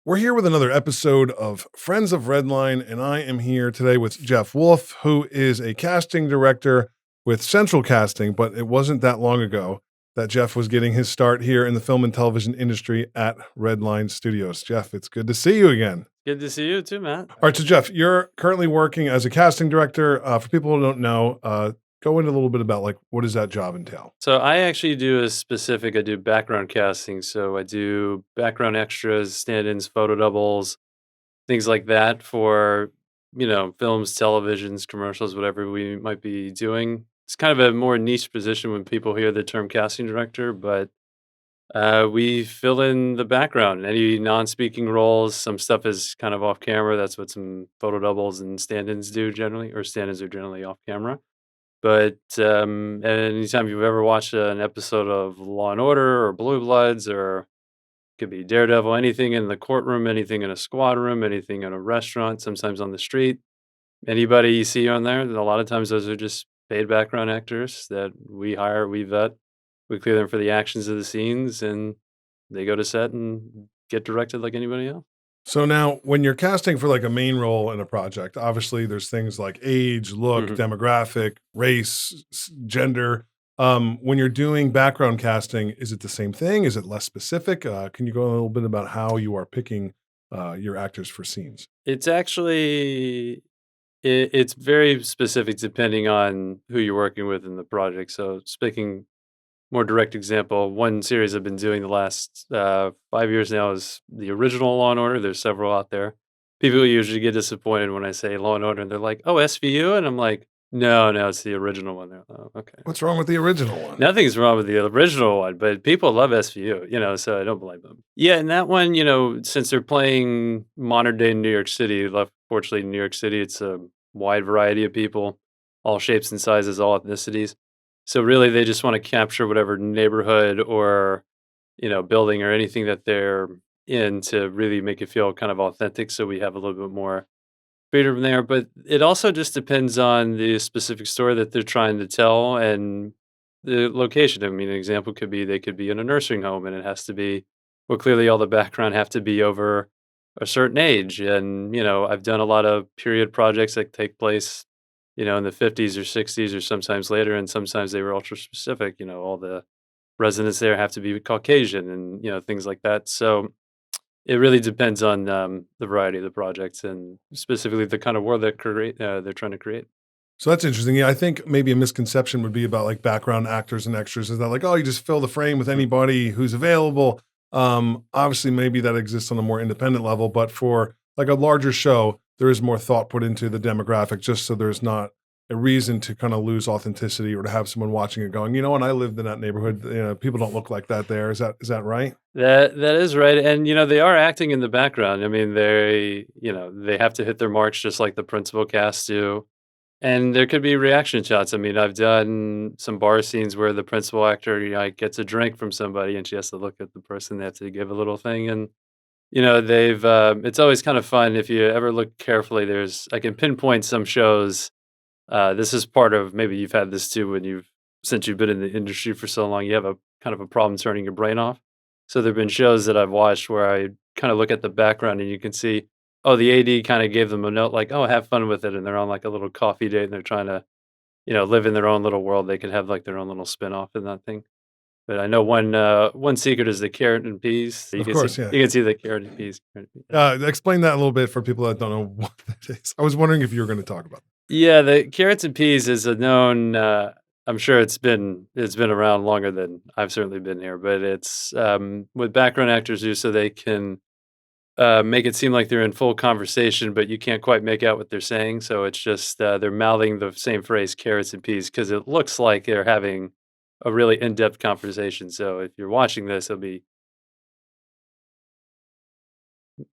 We're here with another episode of Friends of Redline, and I am here today with Jeff Woolf, who is a casting director with Central Casting, but it wasn't that long ago that Jeff was getting his start here in the film and television industry at Redline Studios. Jeff, it's good to see you again. Good to see you too, Matt. All right, so Jeff, you're currently working as a casting director. For people who don't know, go into a little bit about what does that job entail? So I actually I do background casting. So I do background extras, stand-ins, photo doubles, things like that for, films, televisions, commercials, whatever we might be doing. It's kind of a more niche position when people hear the term casting director, but we fill in the background, any non-speaking roles. Some stuff is kind of off camera. That's what some photo doubles and stand-ins do generally, or stand-ins are generally off camera. But, anytime you've ever watched an episode of Law& and Order or Blue Bloods or could be Daredevil, anything in the courtroom, anything in a squad room, anything in a restaurant, sometimes on the street, anybody you see on there, a lot of times those are just paid background actors that we hire, we vet, we clear them for the actions of the scenes, and they go to set and get directed like anybody else. So now, when you're casting for a main role in a project, obviously there's things like age, look, Mhm. demographic, race, gender. When you're doing background casting, is it the same thing? Is it less specific? Can you go a little bit about how you are picking your actors for scenes? It's actually it's very specific depending on who you're working with in the project. So speaking more direct example, one series I've been doing the last 5 years now is the original Law and Order. There's several out there. People usually get disappointed when I say Law and Order, and they're like, "Oh, SVU," and I'm like, "No, no, it's the original one." There, oh, okay. What's wrong with the original one? Nothing's wrong with the original one, but people love SVU, so I don't blame them. Yeah, and that one, since they're playing modern day New York City, fortunately, in New York City, it's a wide variety of people, all shapes and sizes, all ethnicities. So really, they just want to capture whatever neighborhood or, building or anything that they're in to really make it feel kind of authentic. So we have a little bit more freedom there, but it also just depends on the specific story that they're trying to tell and the location. I mean, an example could be they could be in a nursing home and it has to be, well, clearly all the background have to be over a certain age. And, I've done a lot of period projects that take place, in the 50s or 60s or sometimes later. And sometimes they were ultra specific, all the residents there have to be Caucasian and, things like that. So it really depends on, the variety of the projects and specifically the kind of world they're trying to create. So that's interesting. Yeah, I think maybe a misconception would be about background actors and extras is that oh, you just fill the frame with Mm. anybody who's available. Obviously maybe that exists on a more independent level, but for a larger show, there is more thought put into the demographic just so there's not a reason to kind of lose authenticity or to have someone watching it going, when I lived in that neighborhood, people don't look like that there. Is that right? That is right, and, they are acting in the background. I mean, they have to hit their marks just like the principal cast do, and there could be reaction shots. I mean, I've done some bar scenes where the principal actor, gets a drink from somebody, and she has to look at the person. They have to give a little thing, and they've. It's always kind of fun if you ever look carefully. I can pinpoint some shows. This is part of maybe you've had this too when since you've been in the industry for so long. You have a kind of a problem turning your brain off. So there've been shows that I've watched where I kind of look at the background and you can see, oh, the AD kind of gave them a note like, oh, have fun with it, and they're on like a little coffee date and they're trying to, live in their own little world. They can have like their own little spin off in that thing. But I know one secret is the carrot and peas. Of course, yeah. You can see the carrot and peas. Explain that a little bit for people that don't know what that is. I was wondering if you were going to talk about Yeah, the carrots and peas is a known. I'm sure it's been around longer than I've certainly been here, but it's what background actors do so they can make it seem like they're in full conversation, but you can't quite make out what they're saying. So it's just they're mouthing the same phrase, carrots and peas, because it looks like they're having a really in-depth conversation. So if you're watching this,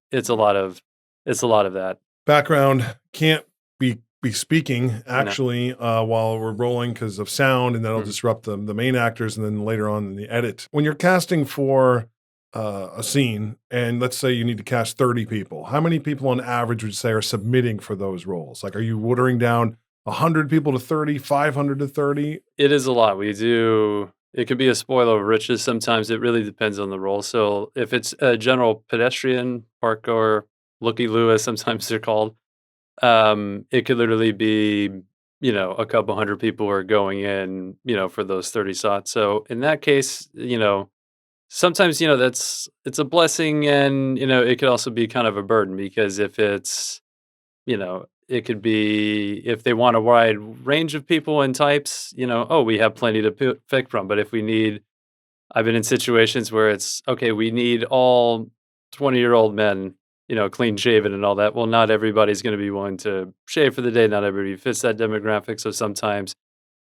it's a lot of it's a lot of that. background can't be speaking You know. actually while we're rolling because of sound, and that'll Mhm. disrupt the main actors, and then later on in the edit. When you're casting for a scene, and let's say you need to cast 30 people, how many people on average would you say are submitting for those roles? Are you watering down 100 people to 30, 500 to 30? It is a lot. We do. It could be a spoil of riches. Sometimes it really depends on the role. So if it's a general pedestrian, parkour, looky-loo, as sometimes they're called, it could literally be, a couple hundred people are going in, for those 30 slots. So in that case, sometimes, it's a blessing and, it could also be kind of a burden because if it's, it could be if they want a wide range of people and types, oh, we have plenty to pick from. But if we need, I've been in situations where it's okay, we need all 20-year-old men, clean shaven and all that. Well, not everybody's going to be willing to shave for the day. Not everybody fits that demographic. So sometimes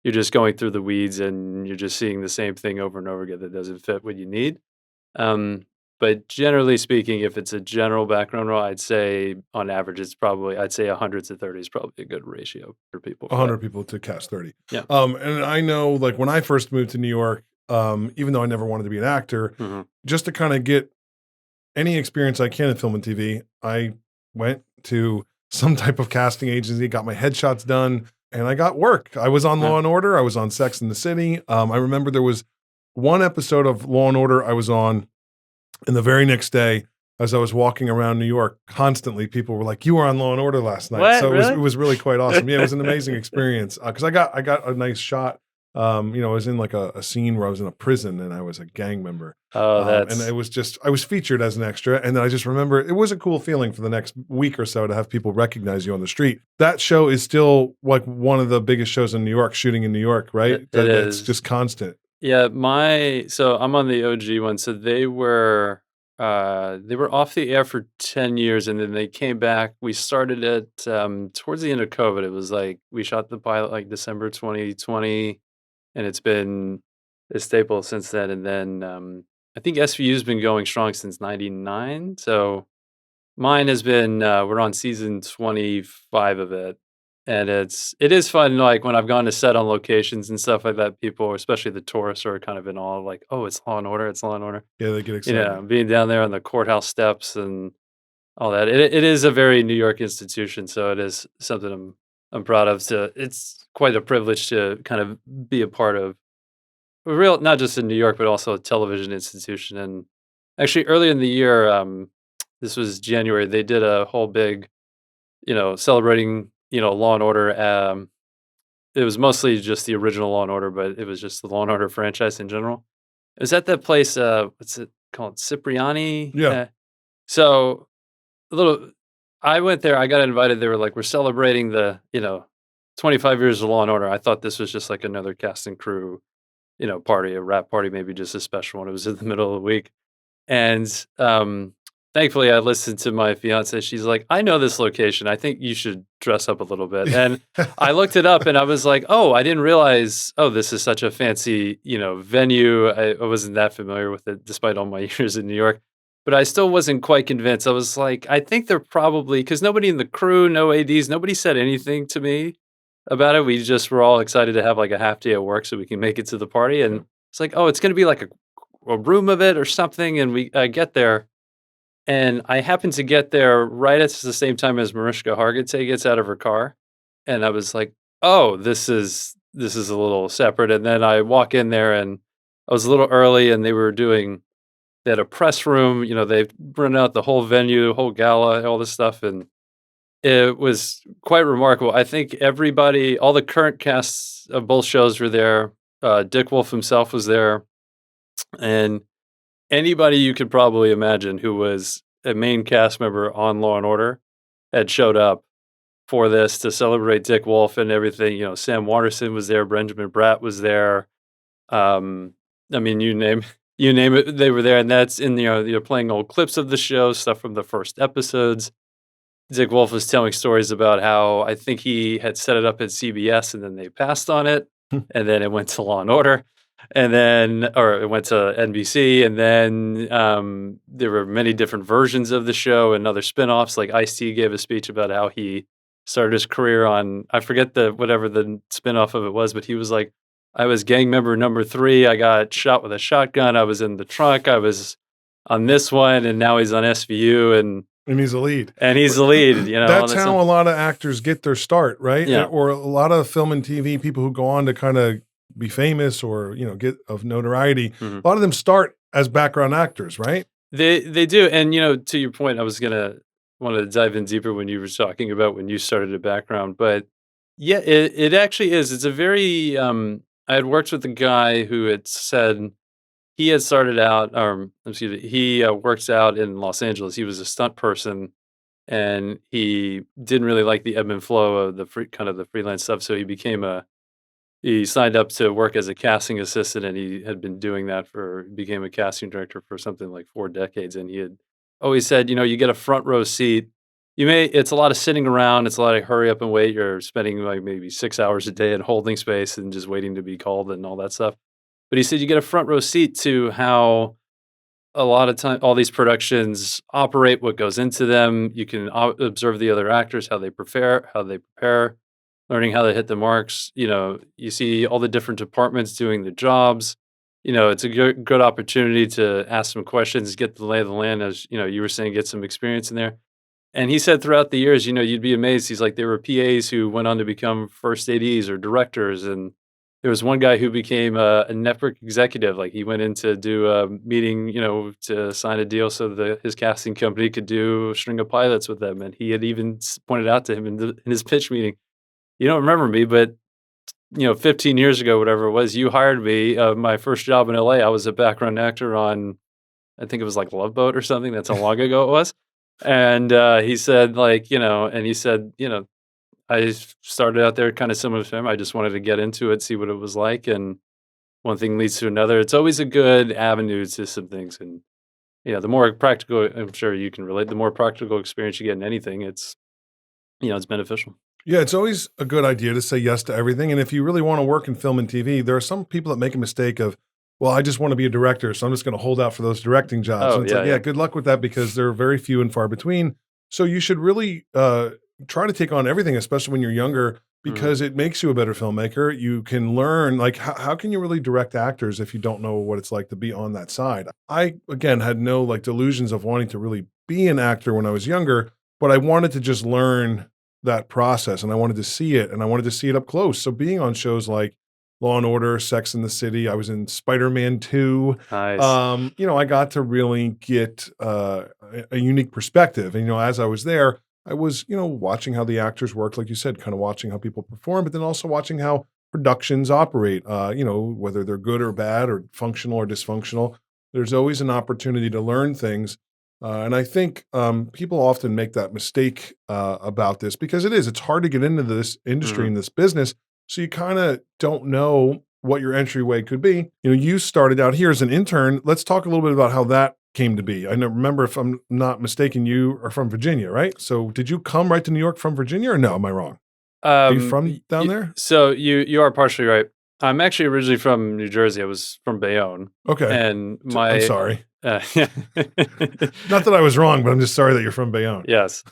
you're just going through the weeds and you're just seeing the same thing over and over again that doesn't fit what you need. Um, but generally speaking, if it's a general background role, I'd say on average, I'd say 100 to 30 is probably a good ratio for people for that. 100 people to cast 30. Yeah. And I know, like, when I first moved to New York, even though I never wanted to be an actor, Mhm. just to kind of get any experience I can in film and TV, I went to some type of casting agency, got my headshots done, and I got work. I was on Yeah. Law and Order. I was on Sex and the City. I remember there was one episode of Law and Order I was on, and the very next day, as I was walking around New York, constantly people were like, "You were on Law and Order last night." What? So Really? it was really quite awesome. Yeah, it was an amazing experience because I got a nice shot. I was in like a scene where I was in a prison and I was a gang member. Oh, And it was just I was featured as an extra, and then I just remember it was a cool feeling for the next week or so to have people recognize you on the street. That show is still like one of the biggest shows in New York, shooting in New York, right? It That's is. just constant. Yeah, so I'm on the OG one. So they were off the air for 10 years and then they came back. We started it towards the end of COVID. It was like we shot the pilot like December 2020 and it's been a staple since then. And then I think SVU's been going strong since 99. So mine has been we're on season 25 of it. And it is fun, like when I've gone to set on locations and stuff like that, people, especially the tourists, are kind of in awe, like, oh, it's Law and Order, it's Law and Order. Yeah, they get excited. Being down there on the courthouse steps and all that. It is a very New York institution, so it is something I'm proud of. So it's quite a privilege to kind of be a part of a real, not just in New York, but also a television institution. And actually, earlier in the year, this was January, they did a whole big, celebrating, Law and Order. It was mostly just the original Law and Order, but it was just the Law and Order franchise in general. It was at that place, what's it called? Cipriani? Yeah. So a little I went there, I got invited. They were like, we're celebrating the, 25 years of Law and Order. I thought this was just like another cast and crew, party, a rap party, maybe just a special one. It was in the middle of the week. And thankfully, I listened to my fiance. She's like, I know this location. I think you should dress up a little bit. And I looked it up and I was like, oh, I didn't realize, oh, this is such a fancy, venue. I wasn't that familiar with it despite all my years in New York. But I still wasn't quite convinced. I was like, I think they're probably, because nobody in the crew, no ADs, nobody said anything to me about it. We just were all excited to have like a half day at work so we can make it to the party. And it's like, oh, it's going to be like a room of it or something. And I get there. And I happened to get there right at the same time as Mariska Hargitay gets out of her car, and I was like, "Oh, this is a little separate." And then I walk in there, and I was a little early, and they had a press room. They run out the whole venue, the whole gala, all this stuff, and it was quite remarkable. I think all the current casts of both shows were there. Dick Wolf himself was there, and anybody you could probably imagine who was a main cast member on Law and Order had showed up for this to celebrate Dick Wolf and everything. Sam Waterston was there, Benjamin Bratt was there. I mean, you name it, they were there, and that's in you're playing old clips of the show, stuff from the first episodes. Dick Wolf was telling stories about how I think he had set it up at CBS and then they passed on it, and then it went to Law and Order. Or it went to NBC, and then there were many different versions of the show and other spinoffs. Like Ice-T gave a speech about how he started his career on, I forget whatever the spinoff of it was, but he was like, I was gang member number 3. I got shot with a shotgun. I was in the trunk. I was on this one, and now he's on SVU, and he's a lead. And he's the lead. That's how a lot of actors get their start, right? Yeah. Or a lot of film and TV people who go on to kind of be famous or, get of notoriety, Mhm. a lot of them start as background actors, right? They do, and, to your point, I was gonna wanna dive in deeper when you were talking about when you started a background, but, yeah, it actually is. It's a very, I had worked with a guy who had said he had started out, excuse me, he, works out in Los Angeles. He was a stunt person, and he didn't really like the ebb and flow of the freelance stuff, so he signed up to work as a casting assistant, and he had been doing that became a casting director for something like 4 decades, and he had always said, "You get a front row seat. It's a lot of sitting around, it's a lot of hurry up and wait. You're spending, like, maybe 6 hours a day in holding space and just waiting to be called and all that stuff." But he said, "You get a front row seat to how a lot of time all these productions operate, what goes into them. You can observe the other actors, how they prepare, learning how they hit the marks. You see all the different departments doing their jobs. It's a good opportunity to ask some questions, get the lay of the land, as you were saying, get some experience in there." And he said throughout the years, you'd be amazed. He's like, there were PAs who went on to become first ADs or directors. And there was one guy who became a network executive. Like, he went in to do a meeting, to sign a deal so that his casting company could do a string of pilots with them. And he had even pointed out to him in his pitch meeting, "You don't remember me, but 15 years ago, whatever it was, you hired me. My first job in LA, I was a background actor on, I think it was like Love Boat or something. That's how long ago it was." And he said, like, and he said, "I started out there kind of similar to him. I just wanted to get into it, see what it was like. And one thing leads to another." It's always a good avenue to some things. And, the more practical, I'm sure you can relate, the more practical experience you get in anything, it's beneficial. Yeah, it's always a good idea to say yes to everything. And if you really want to work in film and TV, there are some people that make a mistake of, well, I just want to be a director, so I'm just going to hold out for those directing jobs. Oh, And it's like, yeah, yeah, yeah. good luck with that because they're very few and far between. So you should really try to take on everything, especially when you're younger, Mhm. because it makes you a better filmmaker. You can learn, like, how can you really direct actors if you don't know what it's like to be on that side? I, again, had no like delusions of wanting to really be an actor when I was younger, but I wanted to just learn that process and I wanted to see it and I wanted to see it up close. So being on shows like Law and Order, Sex in the City, I was in Spider-Man 2. Nice. I got to really get a unique perspective. And, as I was there, I was, watching how the actors work, like you said, kind of watching how people perform, but then also watching how productions operate, whether they're good or bad or functional or dysfunctional. There's always an opportunity to learn things and I think people often make that mistake about this because it's hard to get into this industry Mhm. and this business. So you kind of don't know what your entryway could be. You started out here as an intern. Let's talk a little bit about how that came to be. I remember, if I'm not mistaken, you are from Virginia, right? So did you come right to New York from Virginia or no? Am I wrong? Are you from down there? So you are partially right. I'm actually originally from New Jersey. I was from Bayonne, Okay. and I'm my sorry. uh, Not that I was wrong, but I'm just sorry that you're from Bayonne. yes,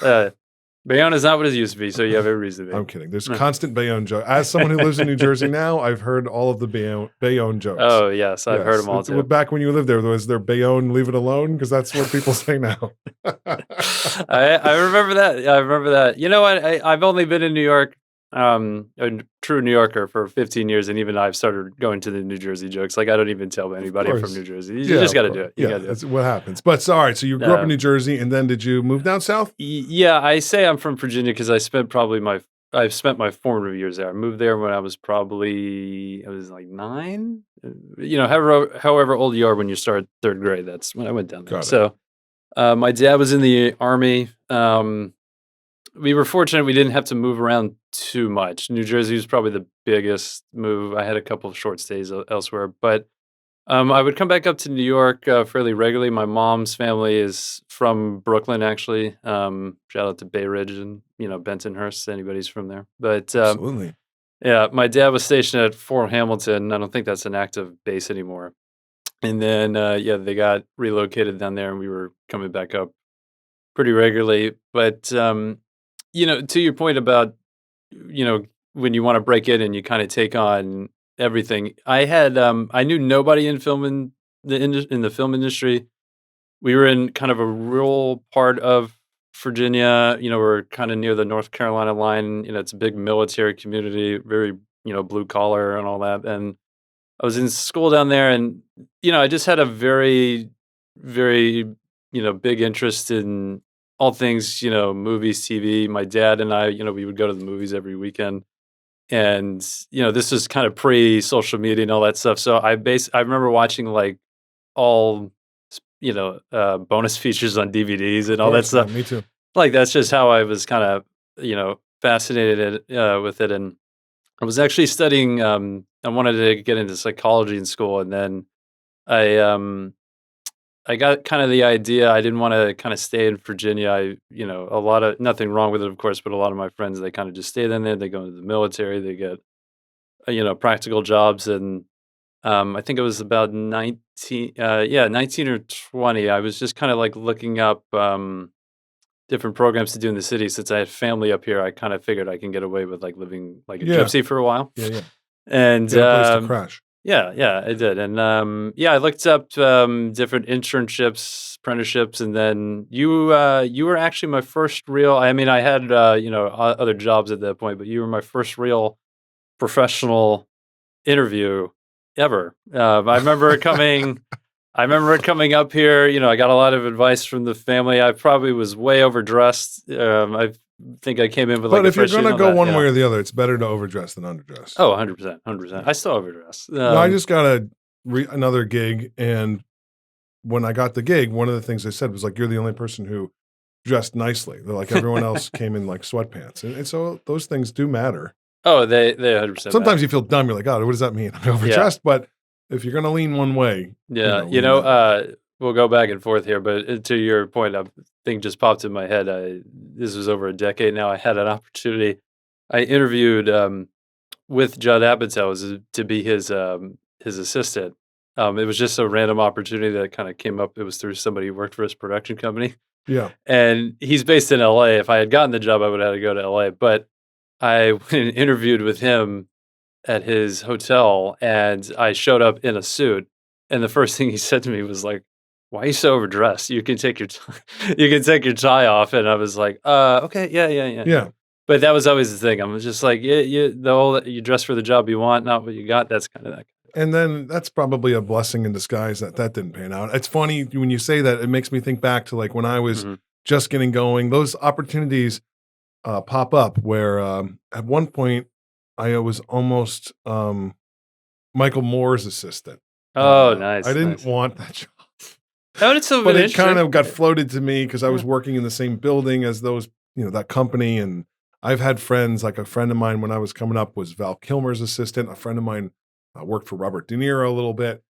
Bayonne is not what it used to be. So you have every reason to I'm kidding. There's be. constant Bayonne joke. As someone who lives in New Jersey now, I've heard all of the Bayonne jokes. Oh yes, I've heard Yes. them all too. Back when you lived there, was there Bayonne, leave it alone? Because that's what people say now. I remember that. Yeah, I remember that. You know what? I've only been in New York, a true New Yorker for 15 years, and even I've started going to the New Jersey jokes. Like, I don't even tell Of anybody I'm from course. New Jersey. You Yeah, just of got to do course. it. You got Yeah, to do it. that's what happens. But all right, so you grew up in Uh, New Jersey, and then did you move down south? Yeah, I say I'm from Virginia because I've spent my formative years there. I moved there when I was like 9. However old you are when you start 3rd grade, that's when I went down there. Got it. So, my dad was in the Army. We were fortunate we didn't have to move around too much. New Jersey was probably the biggest move. I had a couple of short stays elsewhere, but I would come back up to New York fairly regularly. My mom's family is from Brooklyn, actually. Shout out to Bay Ridge and Bensonhurst. Anybody's from there, but Absolutely. yeah, my dad was stationed at Fort Hamilton. I don't think that's an active base anymore. And then yeah, they got relocated down there, and we were coming back up pretty regularly. But to your point about you know when you want to break in and you kind of take on everything, I knew nobody in in the film industry. We were in kind of a rural part of Virginia. We're kind of near the North Carolina line. It's a big military community, very blue collar and all that. And I was in school down there, and I just had a very, very big interest in all things movies, TV. My dad and I, we would go to the movies every weekend, and this was kind of pre social media and all that stuff. So I remember watching like all bonus features on DVDs and Of all that course, yeah, stuff. me too. Like that's just how I was kind of fascinated with it. And I was actually studying. I wanted to get into psychology in school, and then I got kind of the idea. I didn't want to kind of stay in Virginia. A lot of nothing wrong with it, of course, but a lot of my friends, they kind of just stay in there. They go into the military. They get practical jobs, and I think it was about 19 or 20. I was just kind of like looking up different programs to do in the city. Since I had family up here, I kind of figured I can get away with like living like a Yeah, gypsy for a while. yeah. And Get a place to crash. yeah, I did. And I looked up different internships, apprenticeships, and then you were actually my first real. I mean, I had other jobs at that point, but you were my first real professional interview ever. I remember it coming. I remember it coming up here. I got a lot of advice from the family. I probably was way overdressed. I think I came in with like But a if you're fresh suit going to and go all that. one Yeah. way or the other, it's better to overdress than underdress. Oh, 100%, 100%. I still overdress. No, I just got another gig, and when I got the gig, one of the things they said was like, "You're the only person who dressed nicely." They're like, everyone else came in like sweatpants, and so those things do matter. Oh, they 100% Sometimes you feel dumb. You're like, "Oh, what does that mean? I'm overdressed." But if you're going to lean one way, Yeah, lean that way. we'll go back and forth here, but to your point, a thing just popped in my head. This was over a decade now. I had an opportunity. I interviewed with Judd Apatow to be his assistant. It was just a random opportunity that kind of came up. It was through somebody who worked for his production company, Yeah. and he's based in LA. If I had gotten the job, I would have had to go to LA. But I went and interviewed with him at his hotel, and I showed up in a suit. And the first thing he said to me was like, "Why are you so overdressed? You can take your you can take your tie off." And I was like, okay, yeah." Yeah. But that was always the thing. I was just like, yeah, the whole you dress for the job you want, not what you got. That's kind of that. And then that's probably a blessing in disguise that didn't pan out. It's funny when you say that. It makes me think back to like when I was just getting going. Those opportunities pop up where at one point I was almost Michael Moore's assistant. Oh, nice. I didn't nice. want that job. That would still But been it kind interesting. of got floated to me because I was working in the same building as those, that company. And I've had friends, like a friend of mine when I was coming up was Val Kilmer's assistant. A friend of mine worked for Robert De Niro a little bit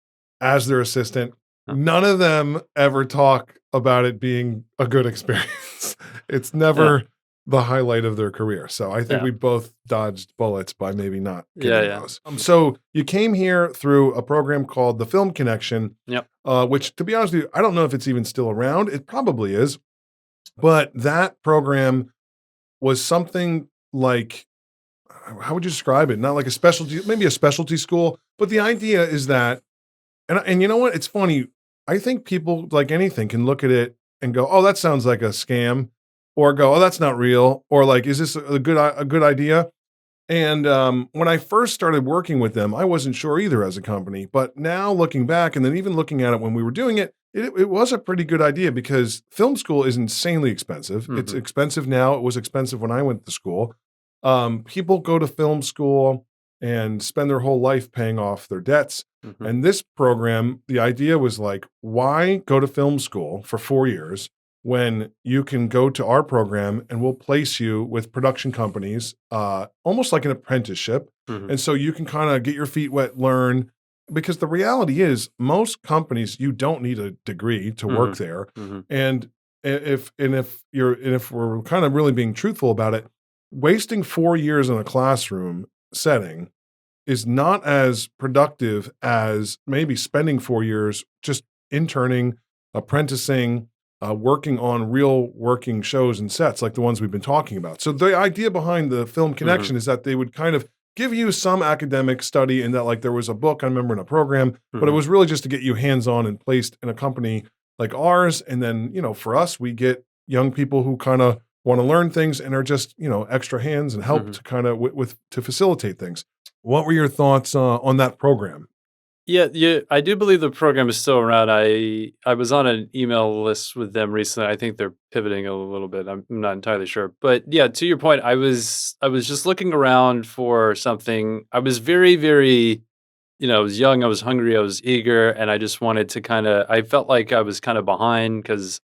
as their assistant. Huh. None of them ever talk about it being a good experience. It's never the highlight of their career. So I think we both dodged bullets by maybe not getting those. So you came here through a program called the Film Connection, which, to be honest with you, I don't know if it's even still around. It probably is. But that program was something like, how would you describe it? Not like a specialty, maybe a specialty school. But the idea is that, and you know what? It's funny. I think people, like anything, can look at it and go, "Oh, that sounds like a scam," or go, "Oh, that's not real," or like, "Is this a good idea?" And when I first started working with them, I wasn't sure either as a company. But now looking back, and then even looking at it when we were doing it, it was a pretty good idea because film school is insanely expensive. It's expensive now. It was expensive when I went to school. People go to film school and spend their whole life paying off their debts. And this program, the idea was like, why go to film school for 4 years when you can go to our program and we'll place you with production companies, almost like an apprenticeship. And so you can kind of get your feet wet, learn, because the reality is most companies, you don't need a degree to work there. And if we're kind of really being truthful about it, wasting 4 years in a classroom setting is not as productive as maybe spending 4 years just interning, apprenticing, working on real working shows and sets like the ones we've been talking about. So the idea behind the Film Connection is that they would kind of give you some academic study and that like there was a book, I remember, in a program, but it was really just to get you hands-on and placed in a company like ours. And then, for us, we get young people who kind of want to learn things and are just, extra hands and help to kind of to facilitate things. What were your thoughts on that program? Yeah, I do believe the program is still around. I was on an email list with them recently. I think they're pivoting a little bit. I'm not entirely sure. But yeah, to your point, I was just looking around for something. I was very, very, I was young, I was hungry, I was eager, and I just wanted to I felt like I was kind of behind because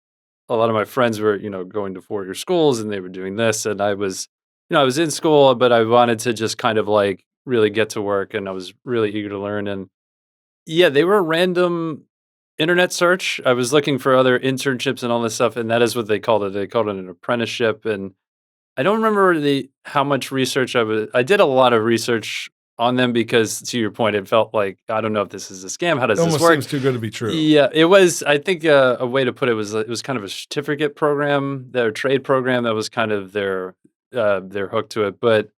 a lot of my friends were, going to four-year schools and they were doing this. And I was in school, but I wanted to just kind of like really get to work, and I was really eager to learn. And yeah, they were a random internet search. I was looking for other internships and all this stuff, and that is what they called it. They called it an apprenticeship. And I don't remember the how much research I did a lot of research on them because, to your point, it felt like, I don't know if this is a scam. How It does this almost work? seems too good to be true. Yeah, it was. I think a way to put it was kind of a certificate program, their trade program. That was kind of their hook to it. But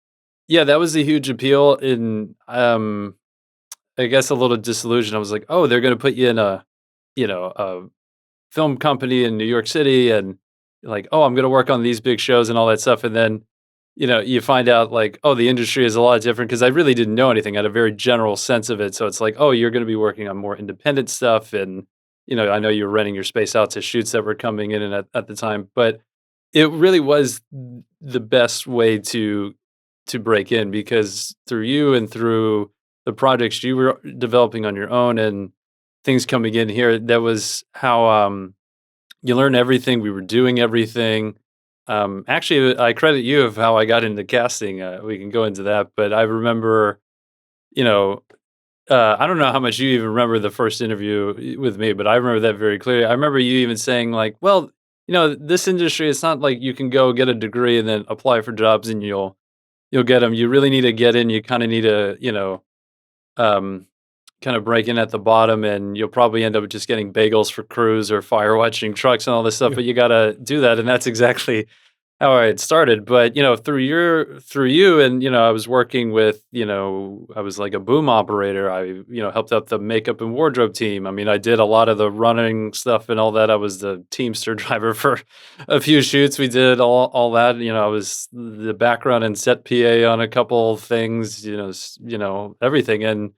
yeah, that was a huge appeal. In I guess a little disillusioned. I was like, oh, they're going to put you in a film company in New York City, and like, oh, I'm going to work on these big shows and all that stuff. And then, you find out like, oh, the industry is a lot different because I really didn't know anything. I had a very general sense of it. So it's like, oh, you're going to be working on more independent stuff. And, I know you were renting your space out to shoots that were coming in and at the time, but it really was the best way to break in because through you and through the projects you were developing on your own and things coming in here, that was how you learn everything. We were doing everything. Actually, I credit you of how I got into casting. We can go into that, but I remember, you know, I don't know how much you even remember the first interview with me, but I remember that very clearly. I remember you even saying like, "Well, this industry, it's not like you can go get a degree and then apply for jobs and you'll get them. You really need to get in. You kind of need to, um, kind of break in at the bottom, and you'll probably end up just getting bagels for crews or fire watching trucks and all this stuff. Yeah. But you got to do that, and that's exactly how I had started. But through you, and I was working with, I was like a boom operator. I helped out the makeup and wardrobe team. I mean, I did a lot of the running stuff and all that. I was the Teamster driver for a few shoots. We did all that. I was the background and set PA on a couple things. Everything. And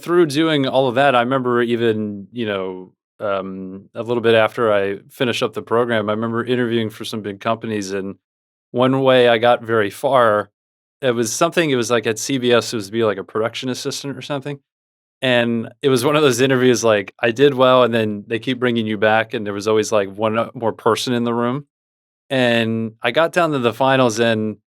through doing all of that, I remember even, a little bit after I finished up the program, I remember interviewing for some big companies. And one way I got very far, it was like at CBS, it was to be like a production assistant or something. And it was one of those interviews, like I did well, and then they keep bringing you back. And there was always like one more person in the room. And I got down to the finals, and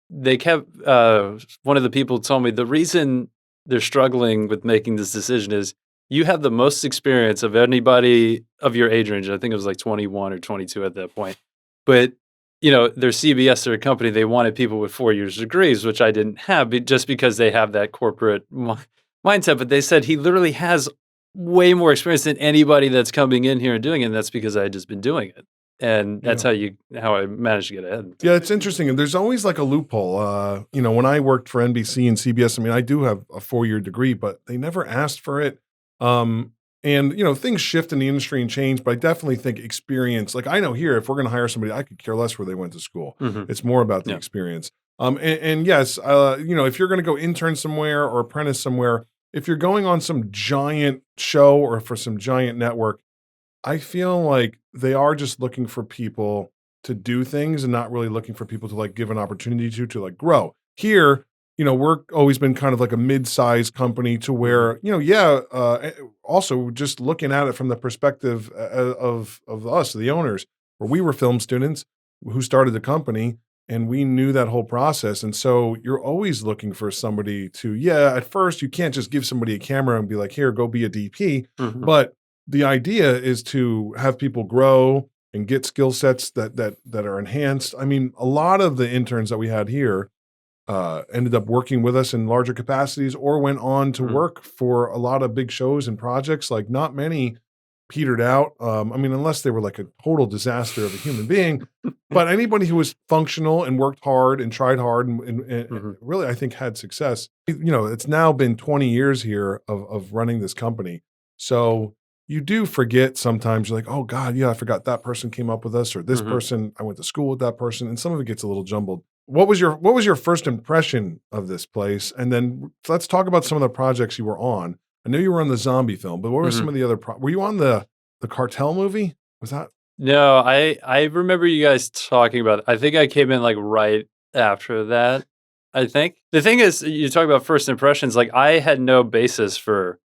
they kept one of the people told me the reason they're struggling with making this decision is you have the most experience of anybody of your age range. I think it was like 21 or 22 at that point. But they're CBS, they're a company, they wanted people with 4 years degrees, which I didn't have just because they have that corporate mindset. But they said he literally has way more experience than anybody that's coming in here and doing it. And that's because I had just been doing it. And that's Yeah. how I managed to get ahead. Yeah, it's interesting. And there's always like a loophole. When I worked for NBC and CBS, I mean, I do have a 4-year degree, but they never asked for it. And things shift in the industry and change, but I definitely think experience, like I know here, if we're going to hire somebody, I could care less where they went to school. Mhm. It's more about the Yeah. experience. And yes, if you're going to go intern somewhere or apprentice somewhere, if you're going on some giant show or for some giant network, I feel like they are just looking for people to do things and not really looking for people to like give an opportunity to like grow. Here, we're always been kind of like a mid-sized company to where, also just looking at it from the perspective of us, the owners, where we were film students who started the company and we knew that whole process. And so you're always looking for somebody to, at first you can't just give somebody a camera and be like, here, go be a DP. Mhm. But the idea is to have people grow and get skill sets that are enhanced. I mean, a lot of the interns that we had here ended up working with us in larger capacities or went on to Mhm. work for a lot of big shows and projects. Like not many petered out. I mean, unless they were like a total disaster of a human being. But anybody who was functional and worked hard and tried hard and Mhm. really, I think, had success. It's now been 20 years here of running this company. So you do forget sometimes. You're like, oh God, yeah, I forgot that person came up with us, or this Mhm. person, I went to school with that person, and some of it gets a little jumbled. What was your first impression of this place? And then let's talk about some of the projects you were on. I know you were on the zombie film, but what were Mhm. some of the other were you on the cartel movie? Was that No, I remember you guys talking about it. I think I came in, like, right after that, I think. The thing is, you talk about first impressions, like, I had no basis for,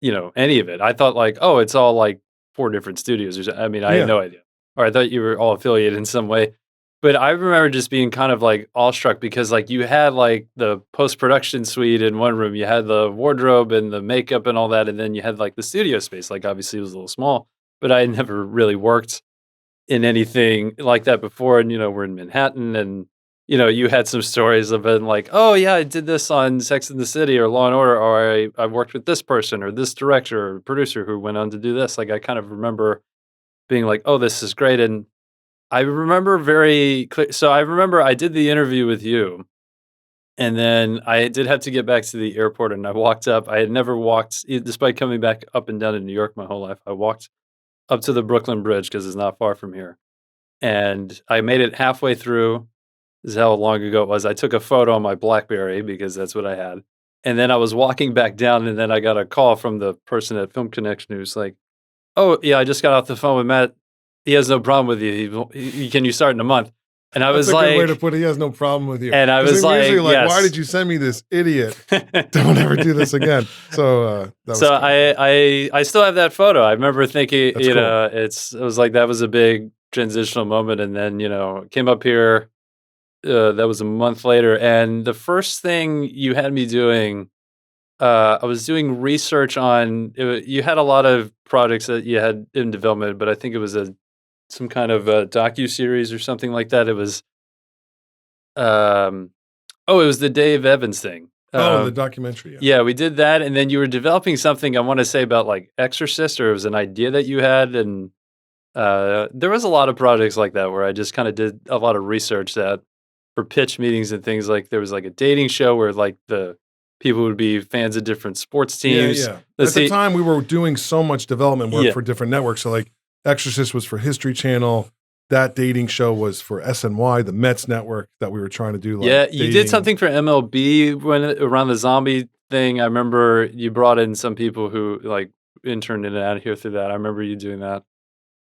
any of it. I thought, like, "Oh, it's all, like, 4 different studios," or I mean, I had Yeah. no idea. Or I thought you were all affiliated in some way. But I remember just being kind of, like, awestruck because, like, you had, like, the post-production suite in one room, you had the wardrobe and the makeup and all that, and then you had, like, the studio space. Like, obviously, it was a little small, but I had never really worked in anything like that before, and, we're in Manhattan, and, you had some stories of it like, "Oh, yeah, I did this on Sex and the City or Law& and Order," or I worked with this person or this director or producer who went on to do this." Like, I kind of remember being like, "Oh, this is great," and I remember very clear so I remember I did the interview with you, and then I did have to get back to the airport, and I walked up. I had never walked despite coming back up and down in New York my whole life, I walked up to the Brooklyn Bridge because it's not far from here. And I made it halfway through. This is how long ago it was. I took a photo on my BlackBerry because that's what I had. And then I was walking back down, and then I got a call from the person at Film Connection who's like, "Oh, yeah, I just got off the phone with Matt. He has no problem with you. Can you start in a month?" And I That's was a good way to like, put it. He has no problem with you. and I 'Cause was they're usually like, like, why yes. did you send me this idiot? Don't ever do this again. So that was So cool. I still have that photo. I remember thinking, That's cool. it was like that was a big transitional moment, and then came up here. That was a month later, and the first thing you had me doing, I was doing research on. You had a lot of projects that you had in development, but I think it was some kind of a docu series or something like that. It was um, it was the Dave Evans thing. Oh, the documentary. Yeah. Yeah, we did that, and then you were developing something, I wanna say, about, like, Exorcist, or it was an idea that you had, and, there was a lot of projects like that where I just kinda did a lot of research that for pitch meetings and things, like, there was, like, a dating show where, like, the people would be fans of different sports Yeah, teams. yeah. Let's At the see. time, we were doing so much development work Yeah. for different networks. So, like, Exorcist was for History Channel. That dating show was for SNY, the Mets network that we were trying to do, like Yeah, you did dating. something for MLB around the zombie thing. I remember you brought in some people who, like, interned in and out of here through that. I remember you doing that.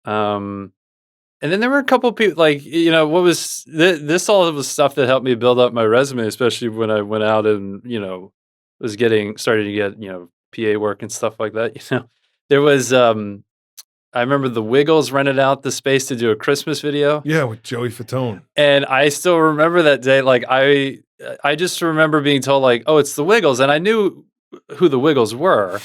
Um And then there were a couple people like, what was this all was stuff that helped me build up my resume, especially when I went out and, was starting to get, PA work and stuff like that, There was I remember the Wiggles rented out the space to do a Christmas video, Yeah, with Joey Fatone. and I still remember that day. Like I just remember being told like, "Oh, it's the Wiggles," and I knew who the Wiggles were.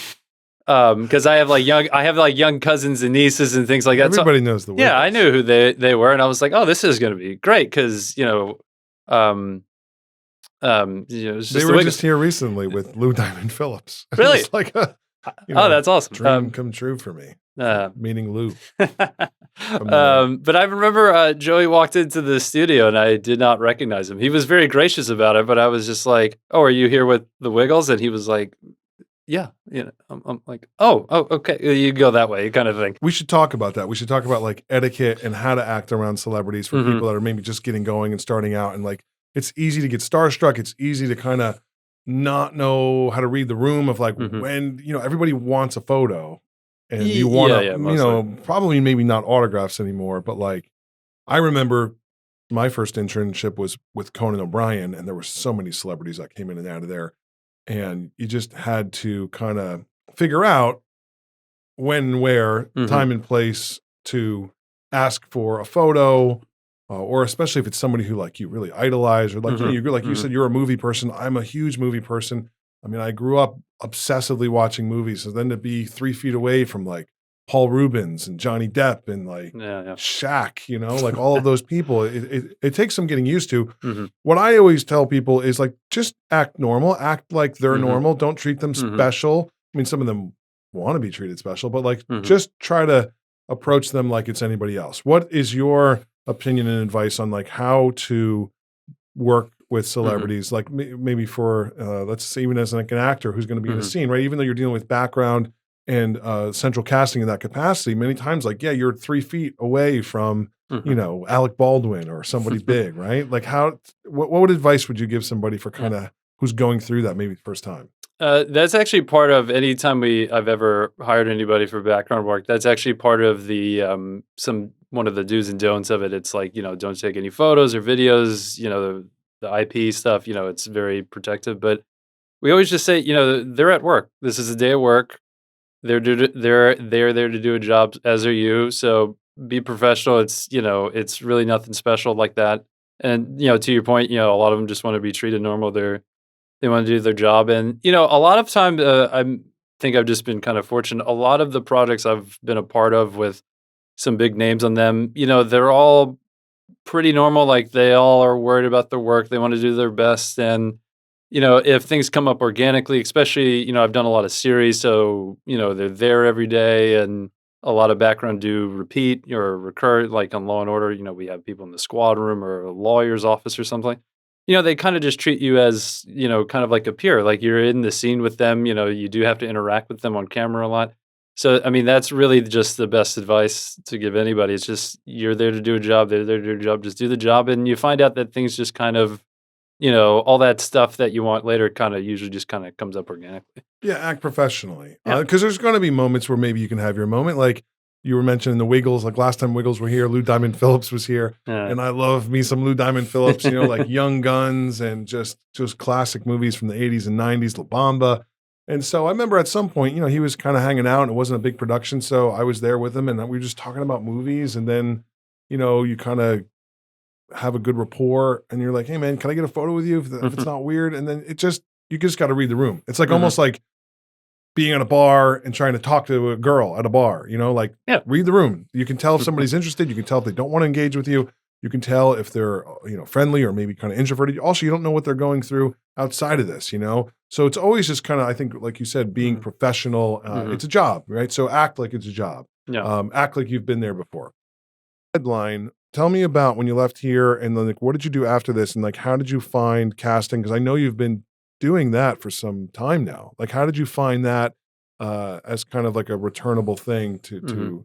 Because I have like young cousins and nieces and things like that. So Everybody knows the yeah, I Wiggles. knew who they were, and I was like, "Oh, this is gonna be great," because um, it's They just the were Wiggles. just here recently with Lou Diamond Phillips. It Really? was like a, Oh, that's awesome. dream come true for me. Uh, Meeting Lou from the but I remember Joey walked into the studio, and I did not recognize him. He was very gracious about it, but I was just like, "Oh, are you here with the Wiggles?" And he was like, "Yeah." I'm like, "Oh, okay, you go that way," kind of thing. We should talk about that. We should talk about like etiquette and how to act around celebrities for Mhm. people that are maybe just getting going and starting out. And like, it's easy to get starstruck. It's easy to kind of not know how to read the room of like Mhm. when, everybody wants a photo and you Ye want Yeah, to, yeah, mostly. probably maybe not autographs anymore, but like, I remember my first internship was with Conan O'Brien and there were so many celebrities that came in and out of there. And you just had to kind of figure out when and where, Mhm. time and place to ask for a photo, or especially if it's somebody who like you really idolize or like, Mhm. you're like you Mhm. said, you're a movie person. I'm a huge movie person. I mean, I grew up obsessively watching movies. So then to be 3 feet away from like Paul Rubens and Johnny Depp and like Yeah, yeah. Shaq, like all of those people, it takes some getting used to. Mhm. What I always tell people is like, just act normal, act like they're Mhm. normal. Don't treat them Mhm. special. I mean, some of them want to be treated special, but like Mhm. just try to approach them like it's anybody else. What is your opinion and advice on like how to work with Mhm. celebrities? Like maybe for let's say even as like an actor who's going to be in a Mhm. scene, right? Even though you're dealing with background and central casting in that capacity, many times like yeah, you're 3 feet away from Mhm. Alec Baldwin or somebody big, right? Like what advice would you give somebody for Yeah. kind of who's going through that maybe the first time? That's actually part of any time I've ever hired anybody for background work. That's actually part of the some one of the do's and don'ts of it. It's like, don't take any photos or videos. The IP stuff. It's very protective. But we always just say, they're at work. This is a day of work. They're there to do a job, as are you. So be professional. It's really nothing special like that. And to your point, a lot of them just want to be treated normal. They wanna do their job, and, a lot of time, think I've just been kind of fortunate. A lot of the projects I've been a part of with some big names on them, they're all pretty normal, like, they all are worried about their work, they wanna do their best, and, if things come up organically, especially, I've done a lot of series, so, they're there every day, and a lot of background do repeat or recur, like on Law& and Order, we have people in the squad room or a lawyer's office or something. They kinda just treat you as, kind of like a peer, like you're in the scene with them, you do have to interact with them on camera a lot. So, I mean, that's really just the best advice to give anybody. It's just you're there to do a job, they're there to do a job, just do the job, and you find out that things just kind of, all that stuff that you want later kinda usually just kinda comes up organically. Yeah, act professionally. Yeah. Because there's gonna be moments where maybe you can have your moment, like, you were mentioning the Wiggles, like, last time Wiggles were here, Lou Diamond Phillips was here, Yeah. and I love me some Lou Diamond Phillips, like Young Guns and just classic movies from the '80s and '90s, La Bamba, and so I remember at some point, he was kinda hanging out, and it wasn't a big production, so I was there with him, and we were just talking about movies, and then, you kinda have a good rapport, and you're like, "Hey, man, can I get a photo with you if it's Mhm. not weird?" And then you just gotta read the room. It's like Mhm. almost like being at a bar and trying to talk to a girl at a bar, like Yeah. read the room. You can tell if somebody's interested. You can tell if they don't want to engage with you. You can tell if they're, friendly or maybe kind of introverted. Also, you don't know what they're going through outside of this. So it's always just kind of, I think, like you said, being Mhm. professional. Mhm. It's a job, right? So act like it's a job. Yeah. Act like you've been there before. Headline. Tell me about when you left here and then like what did you do after this and like how did you find casting? Because I know you've been doing that for some time now. Like how did you find that as kind of like a returnable thing to Mhm.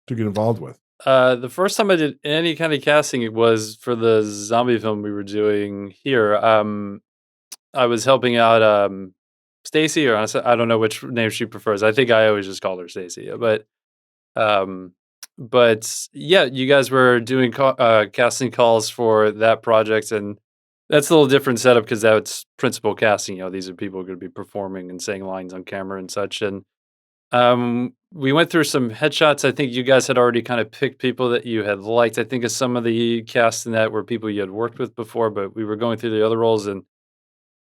to get involved with? The first time I did any kind of casting, it was for the zombie film we were doing here. I was helping out, Stacy, or I don't know which name she prefers. I think I always just call her Stacy, um, but yeah, you guys were doing casting calls for that project, and that's a little different setup because that's principal casting. These are people going to be performing and saying lines on camera and such. And we went through some headshots. I think you guys had already kind of picked people that you had liked. I think of some of the cast in that were people you had worked with before, but we were going through the other roles, and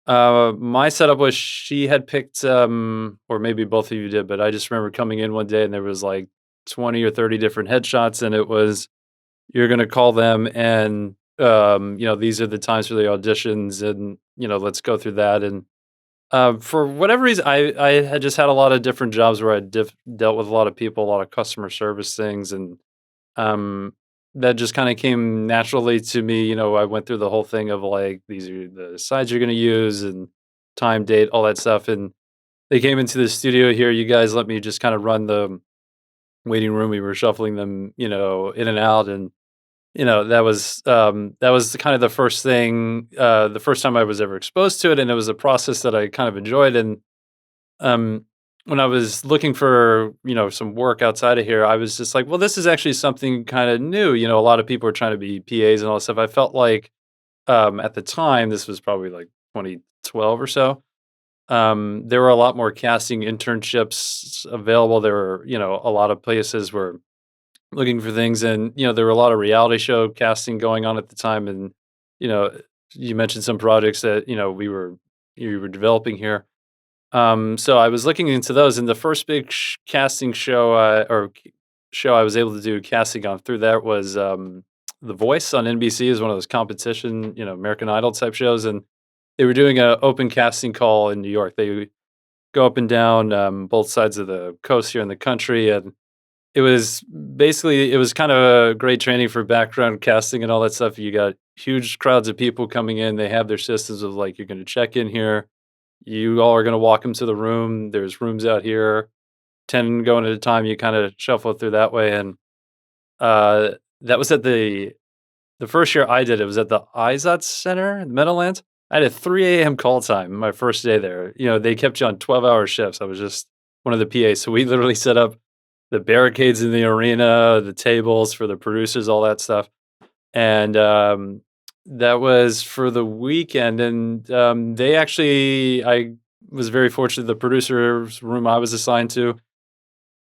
my setup was she had picked, or maybe both of you did, but I just remember coming in one day and there was like 20 or 30 different headshots, and it was you're gonna call them, and these are the times for the auditions, and let's go through that. And for whatever reason, I had just had a lot of different jobs where I dealt with a lot of people, a lot of customer service things, and um, that just kinda came naturally to me. I went through the whole thing of, like, these are the sides you're gonna use and time, date, all that stuff, and they came into the studio here, you guys let me just kinda run the waiting room, we were shuffling them, in and out, and, that was kind of the first thing, the first time I was ever exposed to it, and it was a process that I kind of enjoyed. And um, when I was looking for, some work outside of here, I was just like, well, this is actually something kind of new. A lot of people are trying to be PAs and all that stuff. I felt like at the time, this was probably like 2012 or so. There were a lot more casting internships available. There were, a lot of places were looking for things, and there were a lot of reality show casting going on at the time. And you know, you mentioned some projects that you were developing here, so I was looking into those, and the first big casting show, show I was able to do casting on through that was The Voice on NBC. Is one of those competition, American Idol type shows, and they were doing a open casting call in New York. They go up and down both sides of the coast here in the country, and it was kind of a great training for background casting and all that stuff. You got huge crowds of people coming in. They have their systems of like, you're going to check in here, you all are gonna walk them to the room. There's rooms out here, 10 going at a time. You kinda shuffle through that way, and, uh, that was at the first year I did it was at the Izot Center in the Meadowlands, I had a 3 a.m. call time my first day there. They kept you on 12-hour shifts. I was just one of the PAs. So we literally set up the barricades in the arena, the tables for the producers, all that stuff. And that was for the weekend. And I was very fortunate. The producer's room I was assigned to,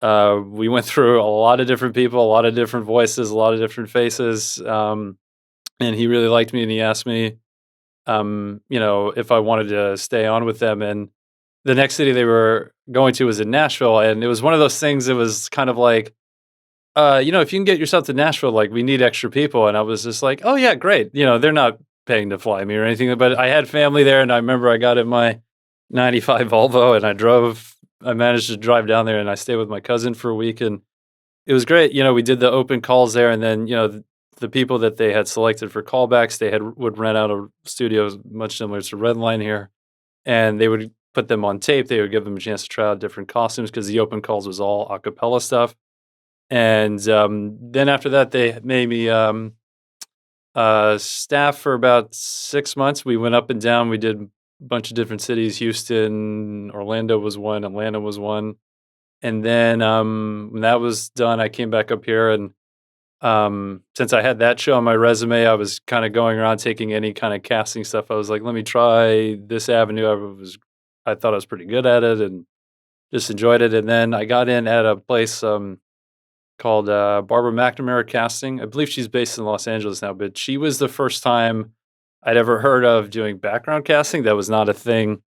we went through a lot of different people, a lot of different voices, a lot of different faces. And he really liked me, and he asked me, if I wanted to stay on with them. And the next city they were going to was in Nashville. And it was one of those things that was kind of like, if you can get yourself to Nashville, like, we need extra people. And I was just like, oh yeah, great. They're not paying to fly me or anything, but I had family there. And I remember I got in my 95 Volvo and I managed to drive down there, and I stayed with my cousin for a week, and it was great. We did the open calls there, and then, the people that they had selected for callbacks, would rent out a studio much similar to Redline here, and they would put them on tape. They would give them a chance to try out different costumes, because the open calls was all a cappella stuff. And then after that, they made me staff for about 6 months. We went up and down. We did a bunch of different cities. Houston, Orlando was one, Atlanta was one. And then when that was done, I came back up here, and since I had that show on my resume, I was kind of going around taking any kind of casting stuff. I was like, let me try this avenue. I thought I was pretty good at it and just enjoyed it. And then I got in at a place called Barbara McNamara Casting. I believe she's based in Los Angeles now, but she was the first time I'd ever heard of doing background casting. That was not a thing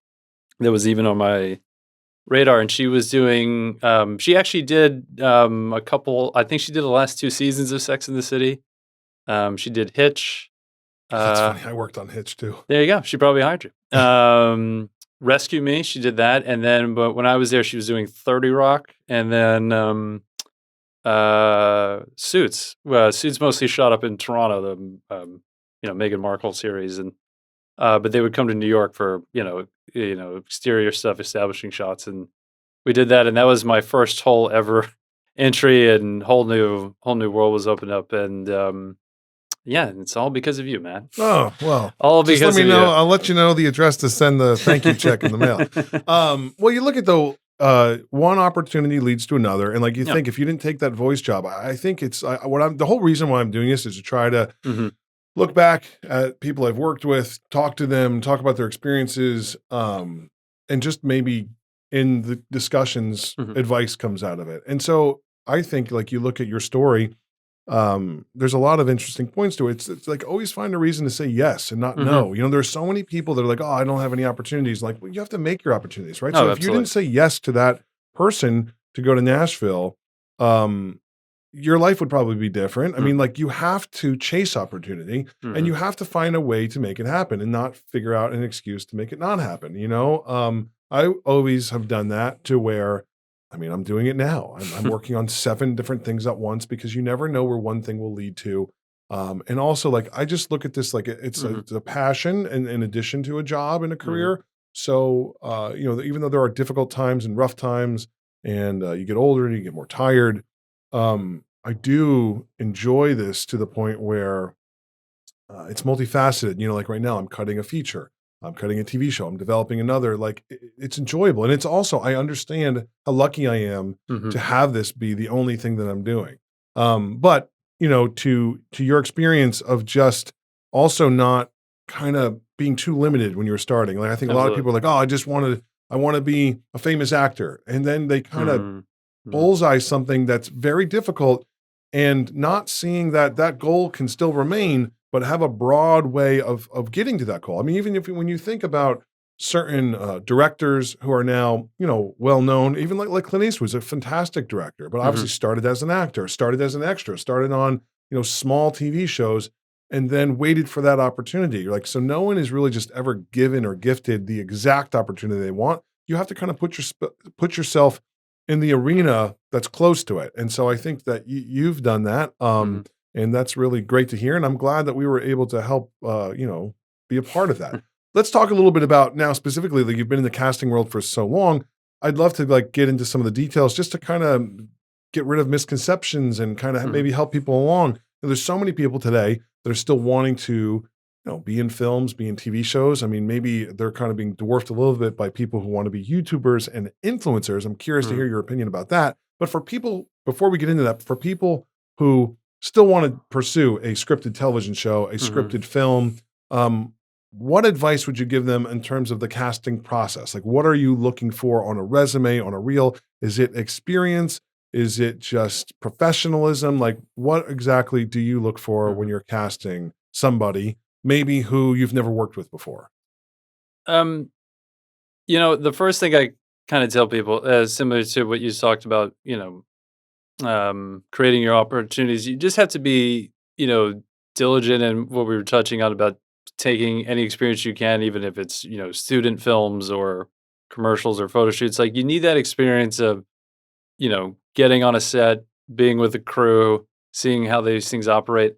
that was even on my radar. And she was doing, she actually did a couple, I think she did the last 2 seasons of Sex and the City. She did Hitch. That's funny. I worked on Hitch too. There you go. She probably hired you. Rescue Me, she did that. And then, but when I was there, she was doing 30 Rock. And then Suits. Suits mostly shot up in Toronto, the Meghan Markle series, and but they would come to New York for exterior stuff, establishing shots, and we did that. And that was my first whole ever entry, and whole new world was opened up. And yeah, it's all because of you, man. Oh, well, all just because let me of know. you. I'll let you know the address to send the thank you check in the mail. Well, you look at one opportunity leads to another, and like you think, if you didn't take that voice job, I think it's the whole reason why I'm doing this is to try to look back at people I've worked with, talk to them, talk about their experiences, and just maybe in the discussions, advice comes out of it. And so I think, like, you look at your story, there's a lot of interesting points to it. It's like, always find a reason to say yes and not no. There's so many people that are like, oh, I don't have any opportunities. Like, well, you have to make your opportunities, right? Oh, so if you didn't say yes to that person to go to Nashville, your life would probably be different. I mean, like, you have to chase opportunity, and you have to find a way to make it happen, and not figure out an excuse to make it not happen. I always have done that, to where, I mean, I'm doing it now. I'm working on 7 different things at once, because you never know where one thing will lead to. And also, like, I just look at this like it's a passion, and in addition to a job and a career. So, even though there are difficult times and rough times, and you get older and you get more tired, I do enjoy this to the point where it's multifaceted. Like right now, I'm cutting a feature. I'm cutting a TV show. I'm developing another. Like, it's enjoyable. And it's also, I understand how lucky I am to have this be the only thing that I'm doing. But, to your experience of just also not kind of being too limited when you're starting. Like, I think a lot of people are like, oh, I want to be a famous actor. And then they kind of bullseye something that's very difficult, and not seeing that goal can still remain, but have a broad way of getting to that goal. I mean, even when you think about certain directors who are now, well known, even like Clint Eastwood was a fantastic director, but obviously started as an actor, started as an extra, started on, small TV shows, and then waited for that opportunity. You're like, so no one is really just ever given or gifted the exact opportunity they want. You have to kind of put yourself in the arena that's close to it. And so I think that you've done that. And that's really great to hear. And I'm glad that we were able to help, be a part of that. Let's talk a little bit about now specifically, like, you've been in the casting world for so long. I'd love to get into some of the details, just to kind of get rid of misconceptions and kind of maybe help people along. And there's so many people today that are still wanting to be in films, be in TV shows. I mean, maybe they're kind of being dwarfed a little bit by people who want to be YouTubers and influencers. I'm curious to Mhm, hear your opinion about that. But for people, before we get into that, for people who still want to pursue a scripted television show, a mhm. scripted film, um, what advice would you give them in terms of the casting process? Like, what are you looking for on a resume, on a reel? Is it experience? Is it just professionalism? Like, what exactly do you look for when Mhm. you're casting somebody, maybe who you've never worked with before? Um, the first thing I kind of tell people, similar to what you talked about, creating your opportunities, you just have to be, diligent in what we were touching on about taking any experience you can, even if it's, student films or commercials or photo shoots. Like you need that experience of, getting on a set, being with a crew, seeing how these things operate.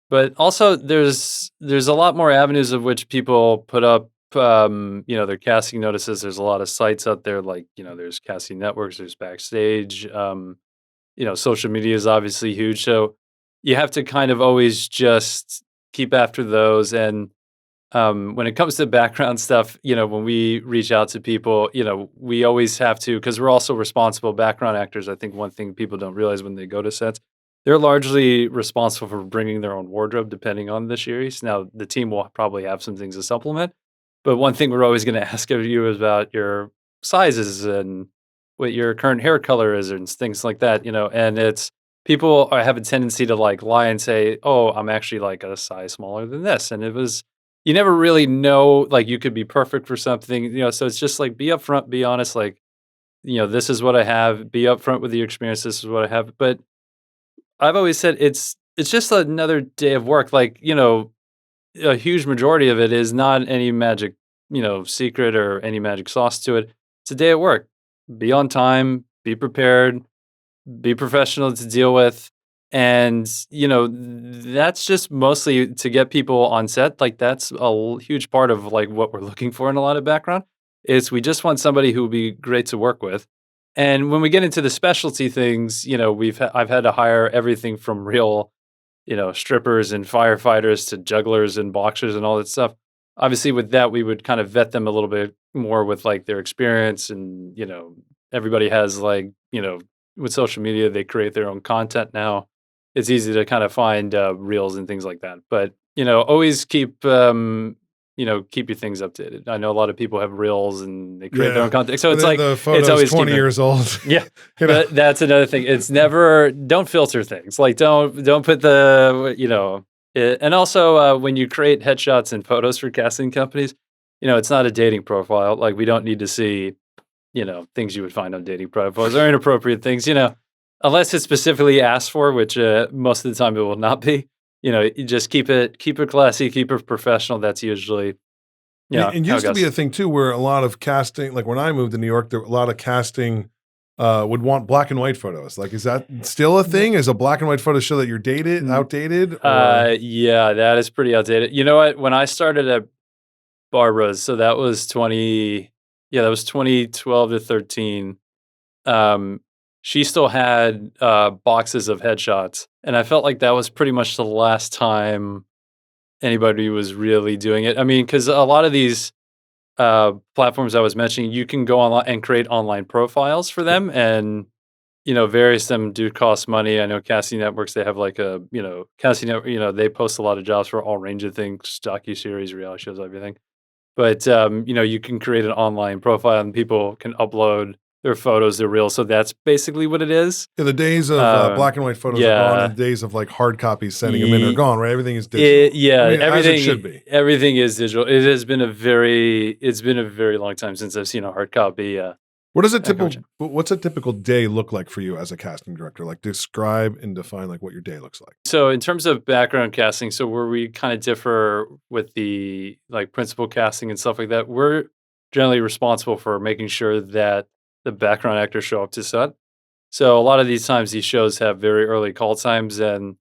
But also there's a lot more avenues of which people put up their casting notices. There's a lot of sites out there like, there's casting networks, there's Backstage, social media is obviously huge. So you have to kind of always just keep after those. And when it comes to background stuff, when we reach out to people, we always have to, because we're also responsible background actors. I think one thing people don't realize when they go to sets, they're largely responsible for bringing their own wardrobe, depending on the series. Now, the team will probably have some things to supplement, but one thing we're always going to ask of you is about your sizes and what your current hair color is and things like that. And have a tendency to like lie and say, "Oh, I'm actually like a size smaller than this," and it was you never really know, like, you could be perfect for something, so it's just, like, be upfront, be honest, like, "This is what I have." Be upfront with your experience, "This is what I have." But I've always said it's just another day of work, like, a huge majority of it is not any magic, secret or any magic sauce to it. It's a day at work. Be on time, be prepared, be professional to deal with. And, that's just mostly to get people on set. Like that's huge part of like what we're looking for in a lot of background is we just want somebody who will be great to work with. And when we get into the specialty things, I've had to hire everything from real, strippers and firefighters to jugglers and boxers and all that stuff. Obviously, with that, we would kind of vet them a little bit more with like their experience and, everybody has like, with social media, they create their own content now. It's easy to kind of find reels and things like that. But always keep your things updated. I know a lot of people have reels and they create their own Yeah. content, so And it's then like the it's photo's always 20 keeping. years old. Yeah, you know? that's another thing. It's never don't filter things. Like don't put and also when you create headshots and photos for casting companies, it's not a dating profile. Like we don't need to see things you would find on dating profiles or inappropriate things, unless it's specifically asked for, which most of the time it will not be. You just keep it classy, keep it professional. That's usually It how it used to be goes. a thing too, where a lot of casting, like when I moved to New York, there were a lot of casting would want black and white photos. Like, is that still a thing? Is a black and white photo show that you're dated, Mm, outdated, or yeah, that is pretty outdated. You know what? When I started at Barbara's, so that was 2012 to 13. Um, she still had boxes of headshots, and I felt like that was pretty much the last time anybody was really doing it. I mean, because a lot of these platforms I was mentioning, you can go online and create online profiles for them, and various of them do cost money. I know casting networks, they have like a, casting network, they post a lot of jobs for all range of things, docu-series, reality shows, everything. But, you can create an online profile and people can upload their photos, their reels. So that's basically what it is. yeah, the days of black and white photos are gone, and Yeah. the days of like hard copies sending them in are Ye- gone, right? Everything is digital. I yeah, mean, as it should be. everything is digital. It's been a very long time since I've seen a hard copy. What does a I can typical what's a typical day look like for you as a casting director? Like describe and define like what your day looks like. So in terms of background casting, so where we kind of differ with the like principal casting and stuff like that, we're generally responsible for making sure that the background actors show up to set. So a lot of these times, these shows have very early call times, and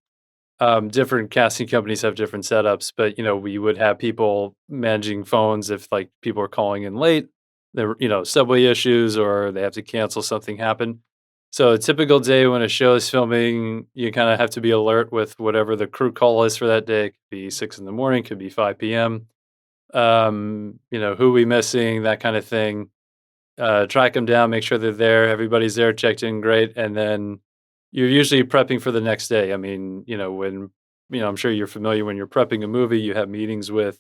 different casting companies have different setups. But we would have people managing phones if like people are calling in late, there subway issues, or they have to cancel something happen. So a typical day when a show is filming, you kind of have to be alert with whatever the crew call is for that day. It could be 6 in the morning, could be 5 p.m. Who we missing, that kind of thing. Track them down, make sure they're there. Everybody's there, checked in, great. And then you're usually prepping for the next day. I mean, I'm sure you're familiar when you're prepping a movie, you have meetings with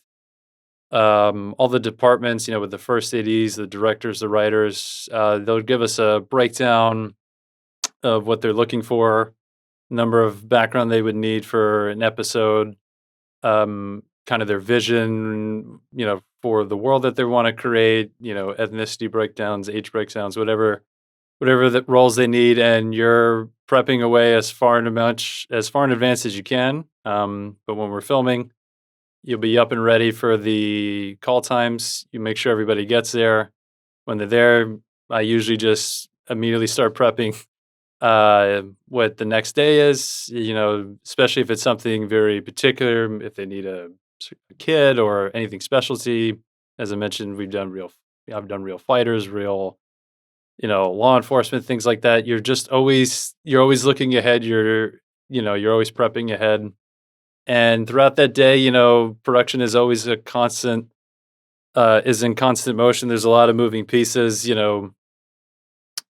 all the departments, with the first ADs, the directors, the writers. They'll give us a breakdown of what they're looking for, number of background they would need for an episode, kind of their vision, for the world that they want to create, ethnicity breakdowns, age breakdowns, whatever the roles they need, and you're prepping away as far in advance as you can. But when we're filming, you'll be up and ready for the call times. You make sure everybody gets there. When they're there, I usually just immediately start prepping what the next day is, especially if it's something very particular, if they need a kid or anything specialty. As I mentioned, I've done real fighters, real, law enforcement, things like that. You're always looking ahead. You're always prepping ahead. And throughout that day, production is always is in constant motion. There's a lot of moving pieces,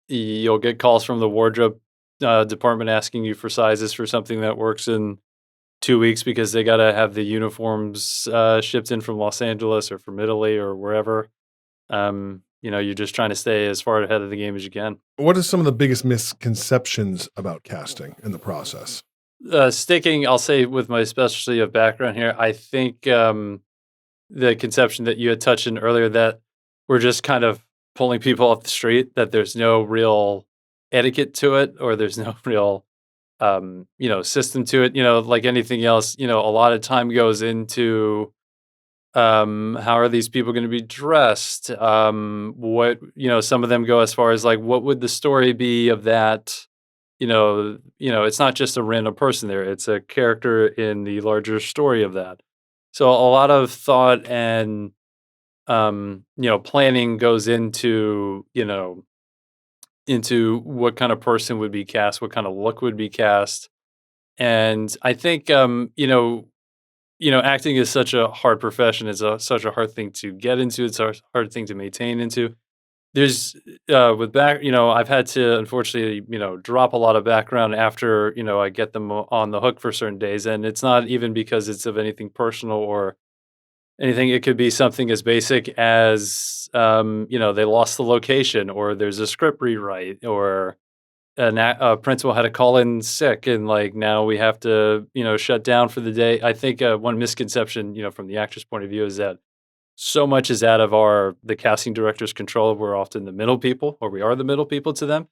you'll get calls from the wardrobe department asking you for sizes for something that works in 2 weeks because they got to have the uniforms shipped in from Los Angeles or from Italy or wherever. You're just trying to stay as far ahead of the game as you can. What are some of the biggest misconceptions about casting in the process? Sticking, I'll say, with my specialty of background here, I think the conception that you had touched on earlier, that we're just kind of pulling people off the street, that there's no real etiquette to it, or there's no real system to it. Like anything else, a lot of time goes into how are these people going to be dressed, what, some of them go as far as like, what would the story be of that? It's not just a random person there, it's a character in the larger story of that. So a lot of thought and planning goes into what kind of person would be cast, what kind of look would be cast. And I think acting is such a hard profession. It's such a hard thing to get into. It's a hard thing to maintain into. There's I've had to, unfortunately, drop a lot of background after, I get them on the hook for certain days. And it's not even because it's of anything personal or anything. It could be something as basic as, they lost the location, or there's a script rewrite, or a principal had to call in sick, and like now we have to, shut down for the day. I think one misconception, from the actor's point of view, is that so much is out of the casting director's control. We're often the middle people, or we are the middle people to them.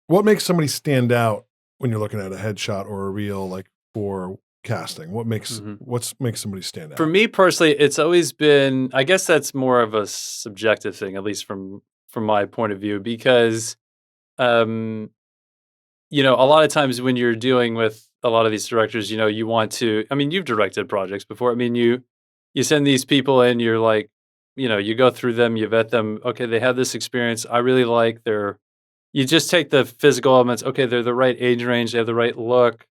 What makes somebody stand out when you're looking at a headshot or a reel, like for casting? What makes somebody stand out? For me personally, it's always been, I guess that's more of a subjective thing, at least from my point of view, because a lot of times when you're dealing with a lot of these directors, you want to, I mean, you've directed projects before. I mean, you send these people in, you're like, you go through them, you vet them. Okay, they have this experience. I really like you just take the physical elements. Okay, they're the right age range. They have the right look.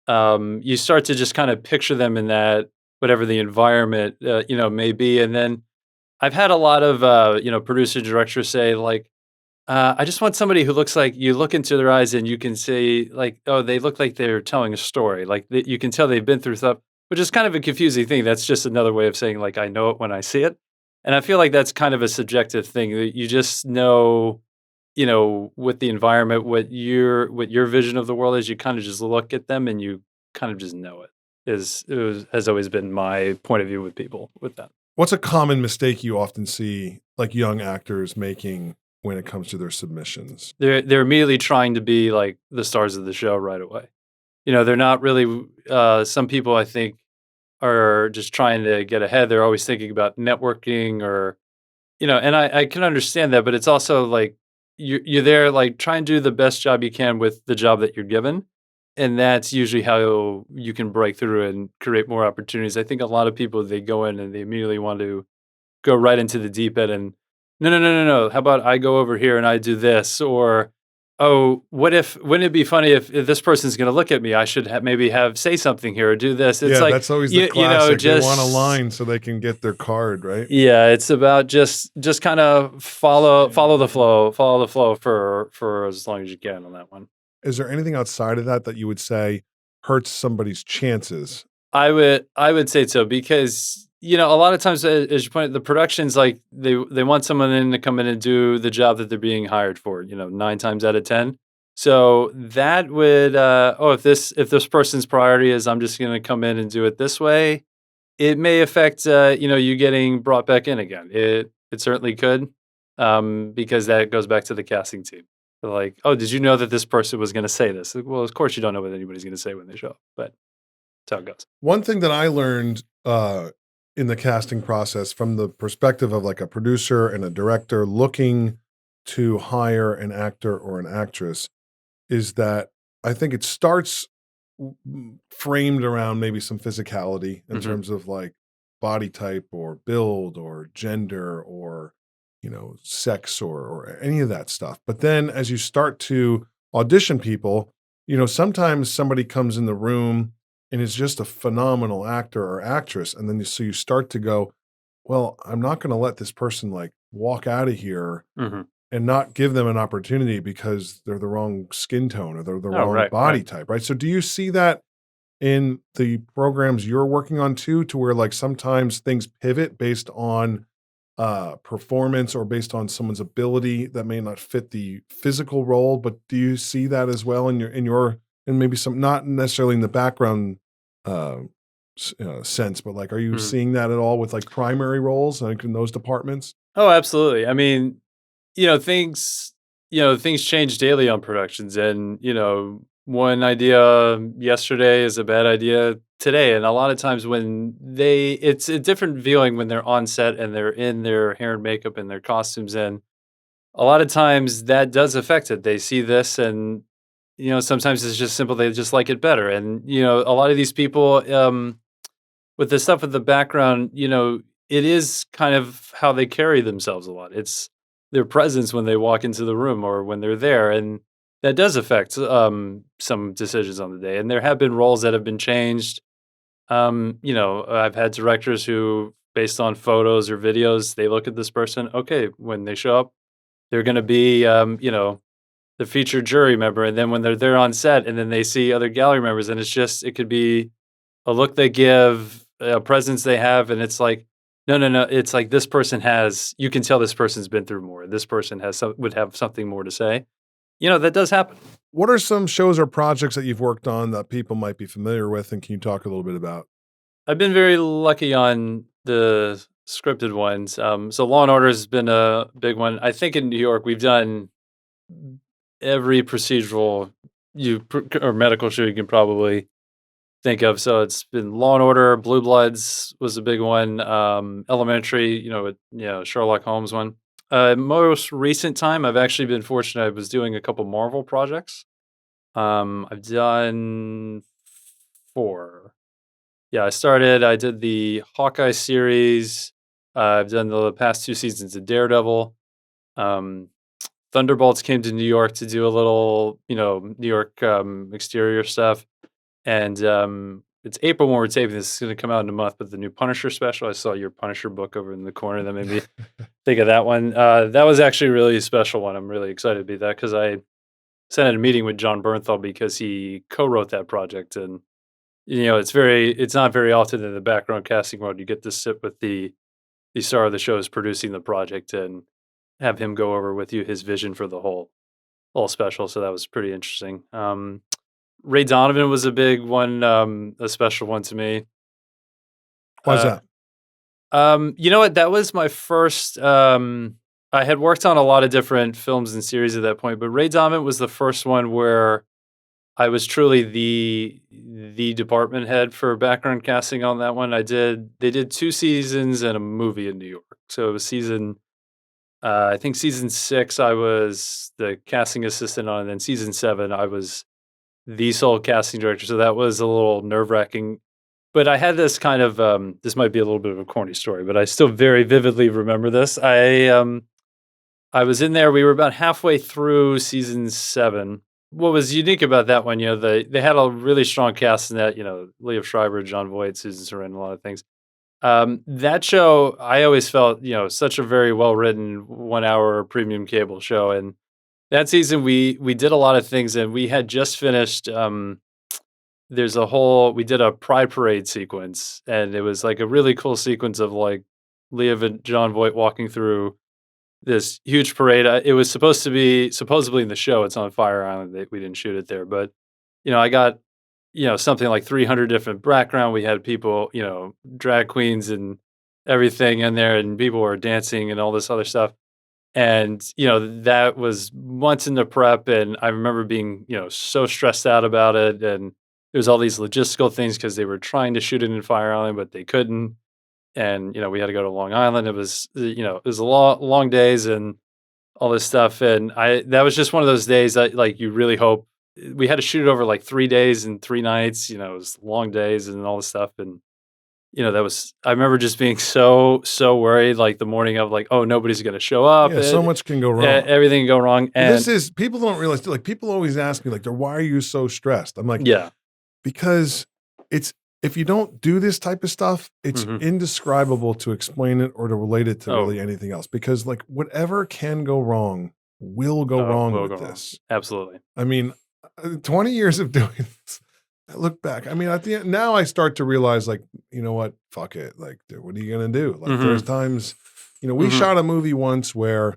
You start to just kind of picture them in that, whatever the environment, may be. And then I've had a lot of, producer directors say like, I just want somebody who looks like, you look into their eyes and you can say like, oh, they look like they're telling a story. Like you can tell they've been through stuff, which is kind of a confusing thing. That's just another way of saying like, I know it when I see it. And I feel like that's kind of a subjective thing that you just know, with the environment, what your vision of the world is. You kind of just look at them and you kind of just know it. Has always been my point of view with people with that. What's a common mistake you often see like young actors making when it comes to their submissions? They're immediately trying to be like the stars of the show right away. They're not really, some people I think are just trying to get ahead. They're always thinking about networking or, and I can understand that, but it's also like, you're there, like try and do the best job you can with the job that you're given. And that's usually how you can break through and create more opportunities. I think a lot of people, they go in and they immediately want to go right into the deep end and no. How about I go over here and I do this? Or, oh, wouldn't it be funny if this person's going to look at me? I should maybe say something here or do this. It's Yeah, like, that's always the classic. They want a just, line so they can get their card, right? yeah, it's about just kind of follow the flow for as long as you can on that one. Is there anything outside of that you would say hurts somebody's chances? I would say so because a lot of times, as you point, the productions like they want someone in to come in and do the job that they're being hired for. 9 times out of 10. So that would if this person's priority is I'm just going to come in and do it this way, it may affect you getting brought back in again. It certainly could, because that goes back to the casting team. They're like, oh, did you know that this person was going to say this? Like, well, of course you don't know what anybody's going to say when they show up, but that's how it goes. One thing that I learned in the casting process from the perspective of like a producer and a director looking to hire an actor or an actress is that I think it starts framed around maybe some physicality in Mhm. terms of like body type or build or gender or sex or any of that stuff. But then as you start to audition people, sometimes somebody comes in the room and is just a phenomenal actor or actress, and then so you start to go, well, I'm not going to let this person like walk out of here Mhm. and not give them an opportunity because they're the wrong skin tone or they're the Oh, wrong right, right. body type, right? So do you see that in the programs you're working on too, to where like sometimes things pivot based on performance or based on someone's ability that may not fit the physical role, but do you see that as well in maybe some, not necessarily in the background uh, sense, but like, are you Mhm. seeing that at all with like primary roles like in those departments? Oh, absolutely. I mean, things change daily on productions, and one idea yesterday is a bad idea today, and a lot of times it's a different viewing when they're on set and they're in their hair and makeup and their costumes, and a lot of times that does affect it. They see this, and sometimes it's just simple. They just like it better, and a lot of these people, with the stuff with the background, it is kind of how they carry themselves a lot. It's their presence when they walk into the room or when they're there, and that does affect some decisions on the day. And there have been roles that have been changed. I've had directors who, based on photos or videos, they look at this person. Okay, when they show up, they're going to be, the featured jury member, and then when they're there on set, and then they see other gallery members, and it could be a look they give, a presence they have, and it's like, no, no, no. It's like this person has. You can tell this person's been through more. This person would have something more to say. That does happen. What are some shows or projects that you've worked on that people might be familiar with, and can you talk a little bit about? I've been very lucky on the scripted ones. So Law and Order has been a big one. I think in New York we've done every procedural or medical show you can probably think of. So it's been Law and Order, Blue Bloods was a big one, Elementary, Sherlock Holmes one. Most recent time, I've actually been fortunate. I was doing a couple Marvel projects. I've done 4. Yeah, I did the Hawkeye series. I've done the past 2 seasons of Daredevil. Um, Thunderbolts came to New York to do a little, New York exterior stuff. And, it's April when we're taping this. It's gonna come out in a month, but the new Punisher special, I saw your Punisher book over in the corner that made me think of that one. That was actually a really special one. I'm really excited to be that because I sat at a meeting with John Bernthal because he co-wrote that project, and, it's not very often in the background casting world you get to sit with the star of the show is producing the project and have him go over with you his vision for the whole special, so that was pretty interesting. Ray Donovan was a big one, a special one to me. Why's Uh, that? you know what? That was my first. I had worked on a lot of different films and series at that point, but Ray Donovan was the first one where I was truly the department head for background casting on that one. They did 2 seasons and a movie in New York. So it was I think season 6 I was the casting assistant on, and then season 7 I was the sole casting director. So that was a little nerve-wracking. But I had this kind of, this might be a little bit of a corny story, but I still very vividly remember this. I was in there. We were about halfway through season 7. What was unique about that one, they had a really strong cast in that, Liev Schreiber, John Voight, Susan Sarandon, a lot of things. That show, I always felt, such a very well written 1 hour premium cable show. And that season, we did a lot of things, and we had just finished. We did a Pride Parade sequence, and it was like a really cool sequence of like Liev and John Voight walking through this huge parade. It was supposed to be supposedly in the show. It's on Fire Island. We didn't shoot it there, but I got something like 300 different background. We had people, drag queens and everything in there, and people were dancing and all this other stuff. And that was months into prep, and I remember being so stressed out about it. And there was all these logistical things because they were trying to shoot it in Fire Island, but they couldn't. And we had to go to Long Island. It was it was a long days and all this stuff. And that was just one of those days that like you really hope. We had to shoot it over like 3 days and 3 nights. It was long days and all this stuff. And that was, I remember just being so worried, like the morning of like, oh, nobody's going to show up. Yeah, so much can go wrong. Everything can go wrong. And people don't realize, like, people always ask me, like, why are you so stressed? I'm like, yeah, because if you don't do this type of stuff, it's indescribable to explain it or to relate it to really anything else. Because like whatever can go wrong will go wrong with this. Wrong. Absolutely. I mean, 20 years of doing this, I look back. I mean, at the end, now I start to realize, like, you know what? Fuck it. Like, dude, what are you going to do? Like, there's times, we shot a movie once where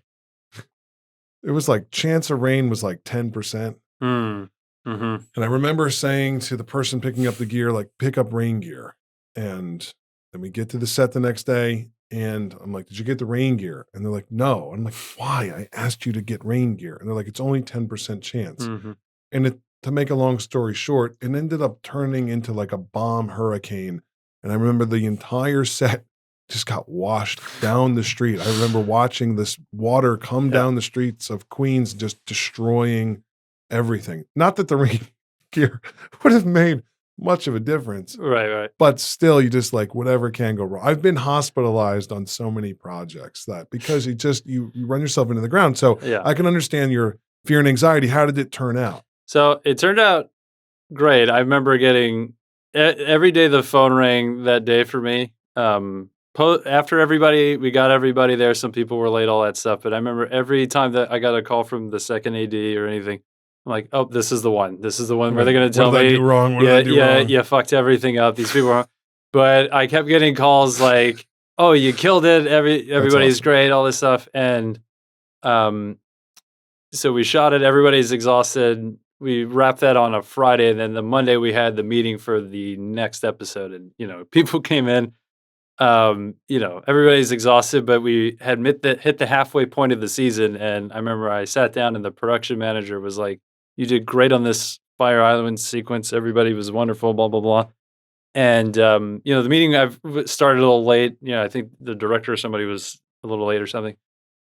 it was like chance of rain was like 10%. And I remember saying to the person picking up the gear, like, pick up rain gear. And then we get to the set the next day, and I'm like, did you get the rain gear? And they're like, no. I'm like, why? I asked you to get rain gear. And they're like, it's only 10% chance. And to make a long story short, it ended up turning into like a bomb hurricane. And I remember the entire set just got washed down the street. I remember watching this water come down the streets of Queens, just destroying everything. Not that the rain gear would have made much of a difference. Right. But still, you just like, whatever can go wrong. I've been hospitalized on so many projects that because you run yourself into the ground. So I can understand your fear and anxiety. How did it turn out? So it turned out great. I remember getting every day the phone rang that day for me. After we got everybody there. Some people were late, all that stuff. But I remember every time that I got a call from the second AD or anything, I'm like, oh, this is the one. This is the one where they're going to tell me, what did I do wrong? What did I do wrong? You fucked everything up. These people are, but I kept getting calls like, oh, you killed it. Everybody's awesome. Great, all this stuff. And so we shot it. Everybody's exhausted. We wrapped that on a Friday, and then the Monday we had the meeting for the next episode. And people came in. Everybody's exhausted, but we had hit the halfway point of the season. And I remember I sat down, and the production manager was like, "You did great on this Fire Island sequence. Everybody was wonderful. Blah blah blah." And the meeting I've started a little late. I think the director or somebody was a little late or something.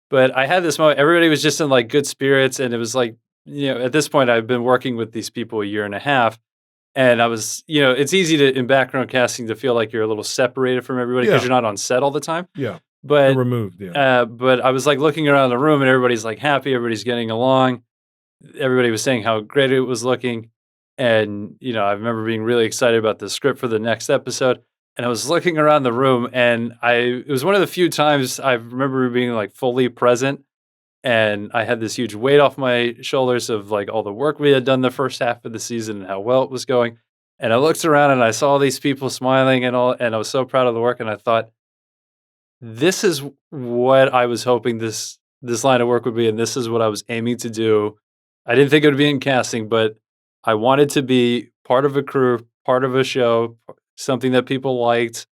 But I had this moment. Everybody was just in like good spirits, and it was like, at this point, I've been working with these people a year and a half, and I was, it's easy in background casting to feel like you're a little separated from everybody because you're not on set all the time. Yeah, but you're removed. Yeah, but I was like looking around the room, and everybody's like happy, everybody's getting along. Everybody was saying how great it was looking, and I remember being really excited about the script for the next episode. And I was looking around the room, and it was one of the few times I remember being like fully present. And I had this huge weight off my shoulders of like all the work we had done the first half of the season and how well it was going. And I looked around and I saw these people smiling and all, and I was so proud of the work. And I thought, this is what I was hoping this line of work would be, and this is what I was aiming to do. I didn't think it would be in casting, but I wanted to be part of a crew, part of a show, something that people liked,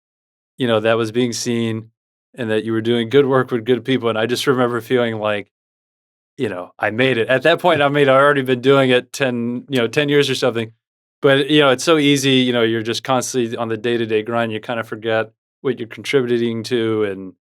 that was being seen, and that you were doing good work with good people. And I just remember feeling like, I made it. At that point, I'd already been doing it 10 years or something. But, it's so easy, you're just constantly on the day-to-day grind. You kind of forget what you're contributing to and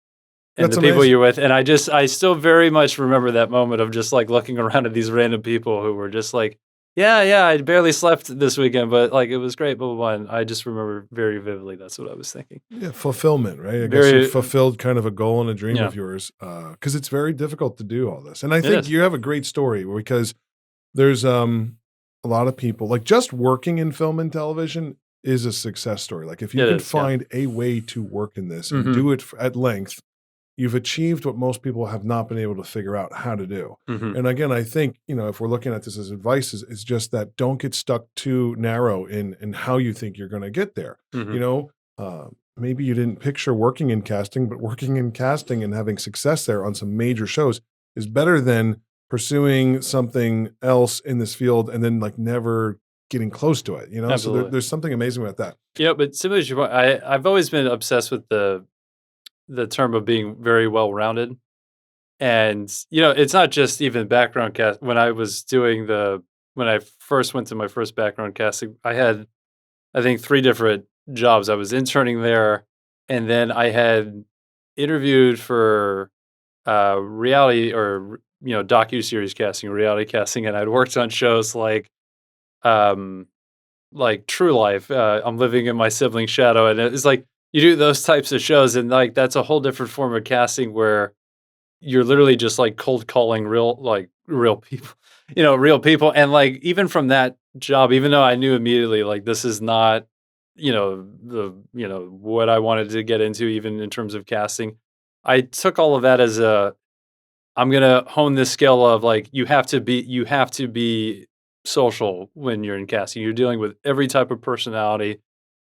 the people you're with. And I still very much remember that moment of just like looking around at these random people who were just like Yeah, I barely slept this weekend, but, like, it was great, blah, blah, blah, and I just remember very vividly that's what I was thinking. Yeah, fulfillment, right? I guess you Very fulfilled kind of a goal and a dream yeah, of yours, because it's very difficult to do all this. And I it think is. you have a great story because there's a lot of people like just working in film and television is a success story. Like if you It can is, yeah. find a way to work in this and Mhm, do it at length, you've achieved what most people have not been able to figure out how to do. mhm, And again, I think, if we're looking at this as advice, is just that don't get stuck too narrow in how you think you're going to get there. mhm. You know, maybe you didn't picture working in casting, but working in casting and having success there on some major shows is better than pursuing something else in this field and then like never getting close to it. So Absolutely. there's something amazing about that. But similar to your point, I've always been obsessed with the term of being very well-rounded, and, it's not just even background cast when I was doing when I first went to my first background casting, I had, I think, 3 different jobs. I was interning there, and then I had interviewed for, reality or, docuseries casting, reality casting, and I'd worked on shows um like True Life, I'm living in my sibling's shadow, and it's like you do those types of shows, and like that's a whole different form of casting where you're literally just like cold calling real people, real people, and like even from that job, even though I knew immediately like this is not, what I wanted to get into, even in terms of casting, I took all of that as I'm gonna hone this skill of like you have to be social when you're in casting. You're dealing with every type of personality.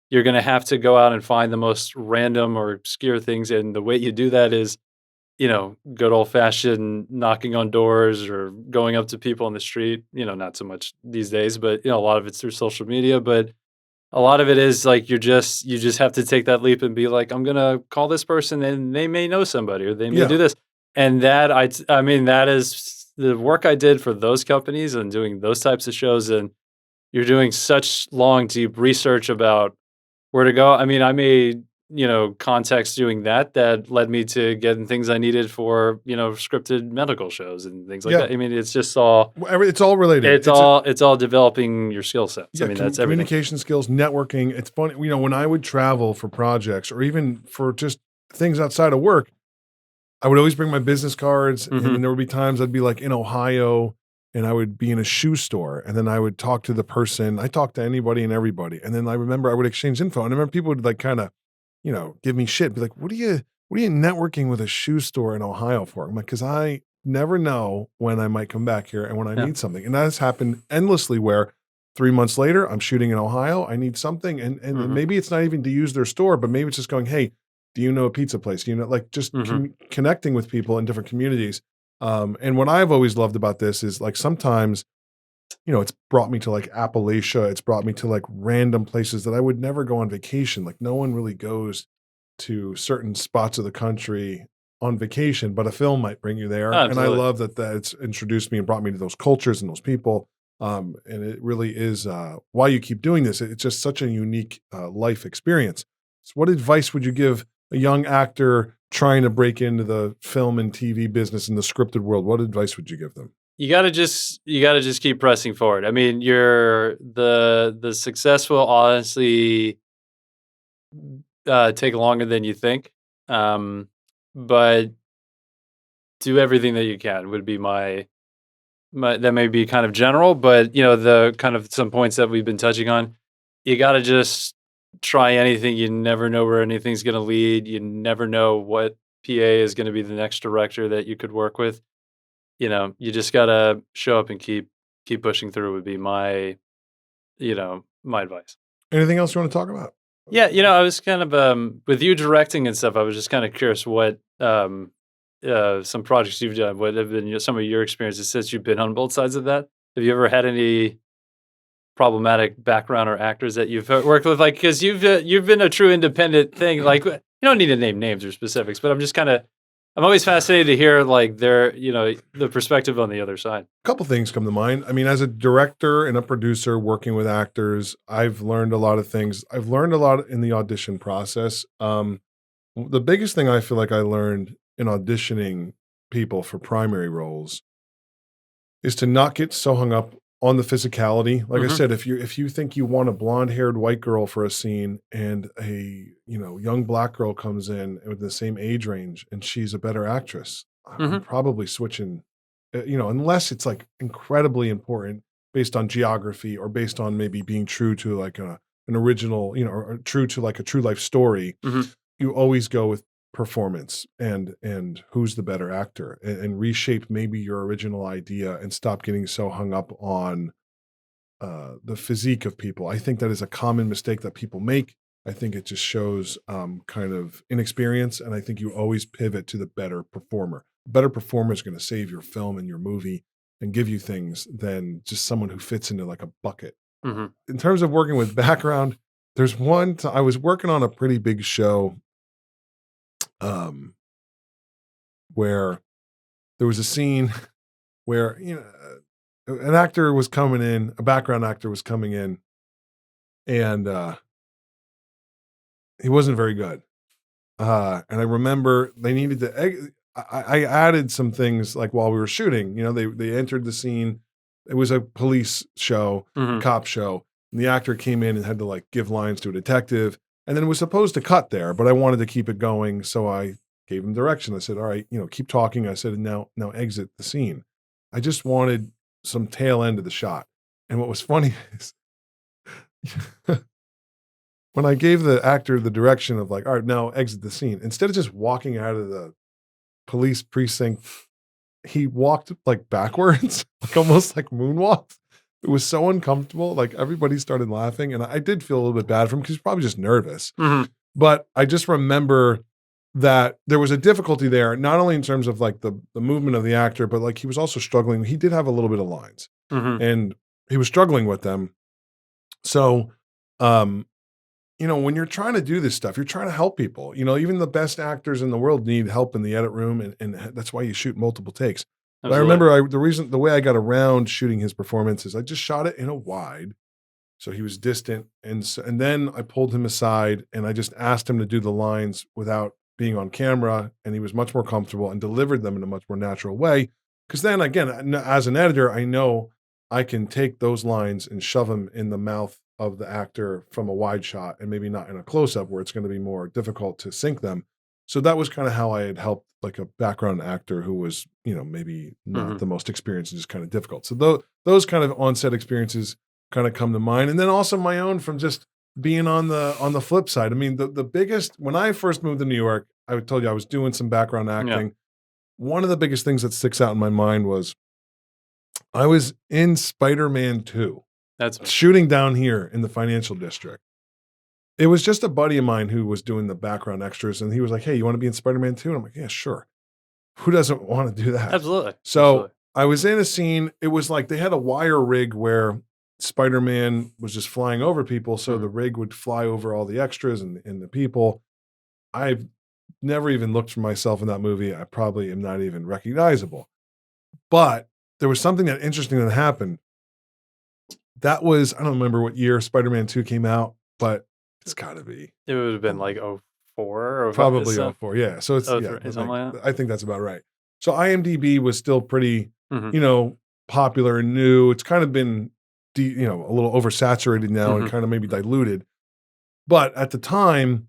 You're gonna have to go out and find the most random or obscure things, and the way you do that is, good old fashioned knocking on doors or going up to people on the street. Not so much these days, but a lot of it's through social media. But a lot of it is like you just have to take that leap and be like, I'm gonna call this person and they may know somebody or they may Yeah. do this. And that I mean, that is the work I did for those companies and doing those types of shows. And you're doing such long, deep research about where to go. I mean, I made, contacts doing that led me to getting things I needed for, scripted medical shows and things like Yeah. that. I mean, it's just all It's all related. it's all developing your skill sets. I Yeah, mean, that's everything. communication skills, networking. It's funny, when I would travel for projects or even for just things outside of work, I would always bring my business cards, and then Mhm. there would be times I'd be like in Ohio and I would be in a shoe store and then I would talk to the person. I talked to anybody and everybody. And then I remember I would exchange info. And I remember people would like kind of, give me shit, be like, what are you networking with a shoe store in Ohio for? I'm like, because I never know when I might come back here and when I Yeah. need something. And that has happened endlessly where 3 months later, I'm shooting in Ohio. I need something. And Mhm. maybe it's not even to use their store, but maybe it's just going, hey, do you know a pizza place? Do you know, like just Mhm. connecting with people in different communities. And what I've always loved about this is like sometimes, it's brought me to like Appalachia. It's brought me to like random places that I would never go on vacation. Like no one really goes to certain spots of the country on vacation, but a film might bring you there. And I Absolutely. love that it's introduced me and brought me to those cultures and those people. And it really is why you keep doing this. It's just such a unique life experience. So what advice would you give a young actor trying to break into the film and TV business in the scripted world? What advice would you give them? You gotta just keep pressing forward. I mean, the success will honestly, take longer than you think, um, but do everything that you can would be my that may be kind of general, but, the kind of some points that we've been touching on. You gotta just try anything. You never know where anything's gonna lead. You never know what PA is gonna be the next director that you could work with. You just gotta show up and keep pushing through would be my advice. Anything else you want to talk about? Yeah, I was kind of with you directing and stuff, I was just kind of curious what some projects you've done, what have been some of your experiences since you've been on both sides of that? Have you ever had any problematic background or actors that you've worked with? Like, because you've been a true independent thing. Like, you don't need to name names or specifics, but I'm always fascinated to hear like the perspective on the other side. Couple things come to mind. I mean, as a director and a producer working with actors, I've learned a lot of things. I've learned a lot in the audition process. The biggest thing I feel like I learned in auditioning people for primary roles is to not get so hung up on the physicality. Like I Mhm. said, if you think you want a blonde-haired white girl for a scene and a, young black girl comes in with the same age range and she's a better actress, I'm Mhm. probably switching, unless it's like incredibly important based on geography or based on maybe being true to like an original, or true to like a true life story. Mhm. You always go with performance and who's the better actor, and reshape maybe your original idea and stop getting so hung up on the physique of people. I think that is a common mistake that people make. I think it just shows kind of inexperience, and I think you always pivot to the better performer. The better performer is going to save your film and your movie and give you things than just someone who fits into like a bucket. Mhm. In terms of working with background, there's I was working on a pretty big show um, where there was a scene where an actor was coming in, a background actor was coming in, and he wasn't very good. And I remember they needed to. I added some things like while we were shooting. They entered the scene. It was a police show, a Mhm. cop show, and the actor came in and had to like give lines to a detective, and then it was supposed to cut there, but I wanted to keep it going, so I gave him direction. I said, "All right, keep talking." I said, "Now exit the scene." I just wanted some tail end of the shot. And what was funny is when I gave the actor the direction of like, "All right, now exit the scene," instead of just walking out of the police precinct, he walked like backwards, like almost like moonwalked. It was so uncomfortable. Like everybody started laughing, and I did feel a little bit bad for him because he's probably just nervous. Mhm. But I just remember that there was a difficulty there, not only in terms of like the movement of the actor, but like he was also struggling. He did have a little bit of lines, Mhm. and he was struggling with them. So, um, when you're trying to do this stuff, you're trying to help people. Even the best actors in the world need help in the edit room, and that's why you shoot multiple takes. But I Absolutely. remember the way I got around shooting his performance is I just shot it in a wide, so he was distant, and then I pulled him aside and I just asked him to do the lines without being on camera, and he was much more comfortable and delivered them in a much more natural way. Because then again, as an editor, I know I can take those lines and shove them in the mouth of the actor from a wide shot, and maybe not in a close up where it's going to be more difficult to sync them. So that was kind of how I had helped like a background actor who was, maybe not Mhm. the most experienced and just kind of difficult. So those kind of on-set experiences kind of come to mind. And then also my own from just being on the flip side. I mean, the biggest when I first moved to New York, I told you I was doing some background Yeah. acting. One of the biggest things that sticks out in my mind was I was in Spider-Man 2, That's right. shooting down here in the financial district. It was just a buddy of mine who was doing the background extras, and he was like, "Hey, you want to be in Spider-Man 2?" And I'm like, "Yeah, sure." Who doesn't want to do that? Absolutely. So Absolutely. I was in a scene. It was like they had a wire rig where Spider-Man was just flying over people. So the Mhm. rig would fly over all the extras and the people. I've never even looked for myself in that movie. I probably am not even recognizable. But there was something that interesting that happened. That was, I don't remember what year Spider-Man 2 came out, but it's gotta be It would have been oh, like 04 or 5, probably so '04. Yeah. So it's, yeah, 03, something like that. I think that's about right. So IMDb was still pretty, Mhm. you know, popular and new. It's kind of been, a little oversaturated now and Mhm. kind of maybe diluted. But at the time,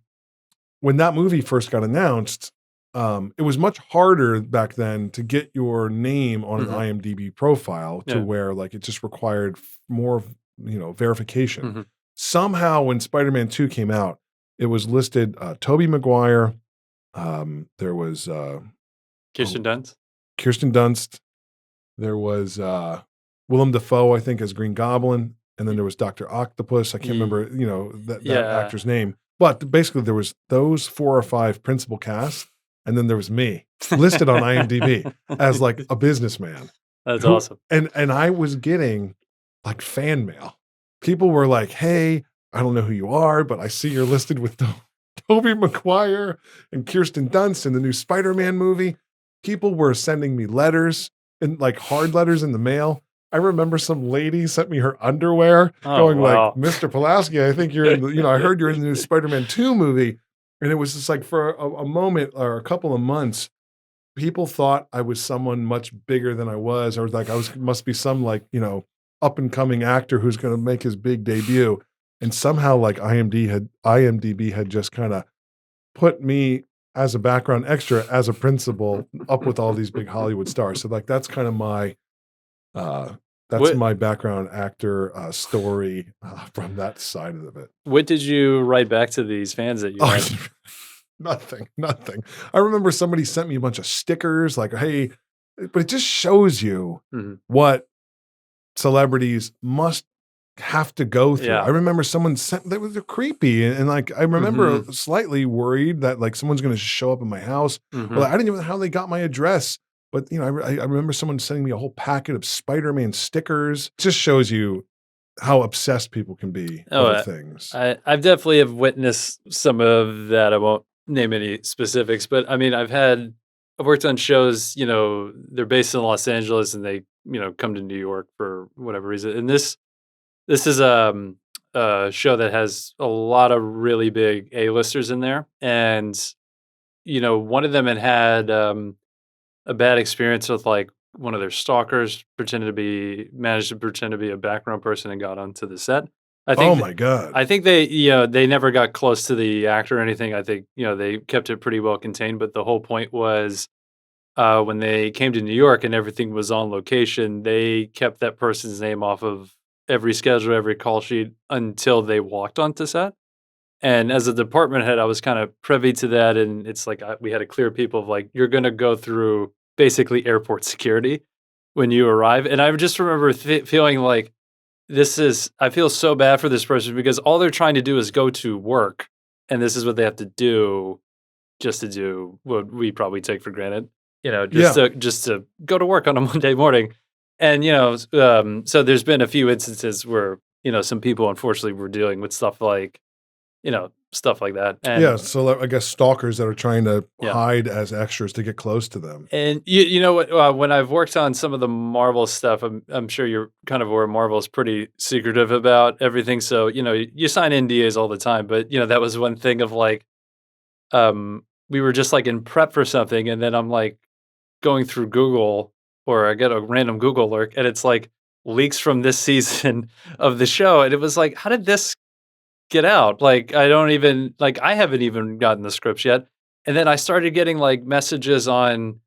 when that movie first got announced, it was much harder back then to get your name on an Mhm. IMDb profile to Yeah. where like it just required more, verification. Mhm. Somehow, when Spider-Man 2 came out, it was listed Tobey Maguire. There was oh, Kirsten Dunst? Kirsten Dunst. There was Willem Dafoe, I think, as Green Goblin, and then Y there was Doctor Octopus. I can't remember, y that yeah. actor's name, but basically there was those 4 or 5 principal cast, and then there was me listed on IMDb as like a businessman That's who, awesome. and I was getting like fan mail. People were like, "Hey, I don't know who you are, but I see you're listed with Tobey Maguire and Kirsten Dunst in the new Spider-Man movie." People were sending me letters and like hard letters in the mail. I remember some lady sent me her underwear Oh, going like, wow. "Mr. Pulaski, I think you're in I heard you're in the new Spider-Man 2 movie." And it was just like for a moment or a couple of months, people thought I was someone much bigger than I was, or like I was must be some like, up and coming actor who's going to make his big debut. And somehow like IMDb had just kind of put me as a background extra, as a principal, up with all these big Hollywood stars. So like, that's kind of my, What my background actor story from that side of it. what did you write back to these fans that you had? Oh, nothing. I remember somebody sent me a bunch of stickers like, hey, but it just shows you Mhm. what celebrities must have to go through. Yeah. I remember someone sent they were creepy, and like I remember slightly worried that like someone's going to show up in my house. Mhm. Well, I didn't even know how they got my address, but you know, I remember someone sending me a whole packet of Spider-Man stickers. It just shows you how obsessed people can be over things. I've definitely have witnessed some of that. I won't name any specifics, but I mean, I've worked on shows, you know, they're based in Los Angeles and they, you know, come to New York for whatever reason. And this is a show that has a lot of really big A-listers in there. And, you know, one of them had a bad experience with like one of their stalkers managed to pretend to be a background person and got onto the set. I think Oh my God. I think they, you know, they never got close to the actor or anything. I think, you know, they kept it pretty well contained, but the whole point was when they came to New York and everything was on location, they kept that person's name off of every schedule, every call sheet until they walked onto set. And as a department head, I was kind of privy to that. And it's like we had to clear people of like, you're going to go through basically airport security when you arrive. And I just remember feeling like, I feel so bad for this person because all they're trying to do is go to work. And this is what they have to do just to do what we probably take for granted, you know, just to go to work on a Monday morning. And, you know, so there's been a few instances where, you know, some people unfortunately were dealing with stuff like, you know, stuff like that. And yeah, so I guess stalkers that are trying to Yeah. hide as extras to get close to them. And you know what? When I've worked on some of the Marvel stuff, I'm sure you're kind of aware Marvel's pretty secretive about everything. So you know, you sign NDAs all the time. But you know, that was one thing of like, we were just like in prep for something, and then I'm like going through Google, or I get a random Google alert, and it's like leaks from this season of the show, and it was like, how did this get out? Like, I haven't even gotten the scripts yet. And then I started getting like messages on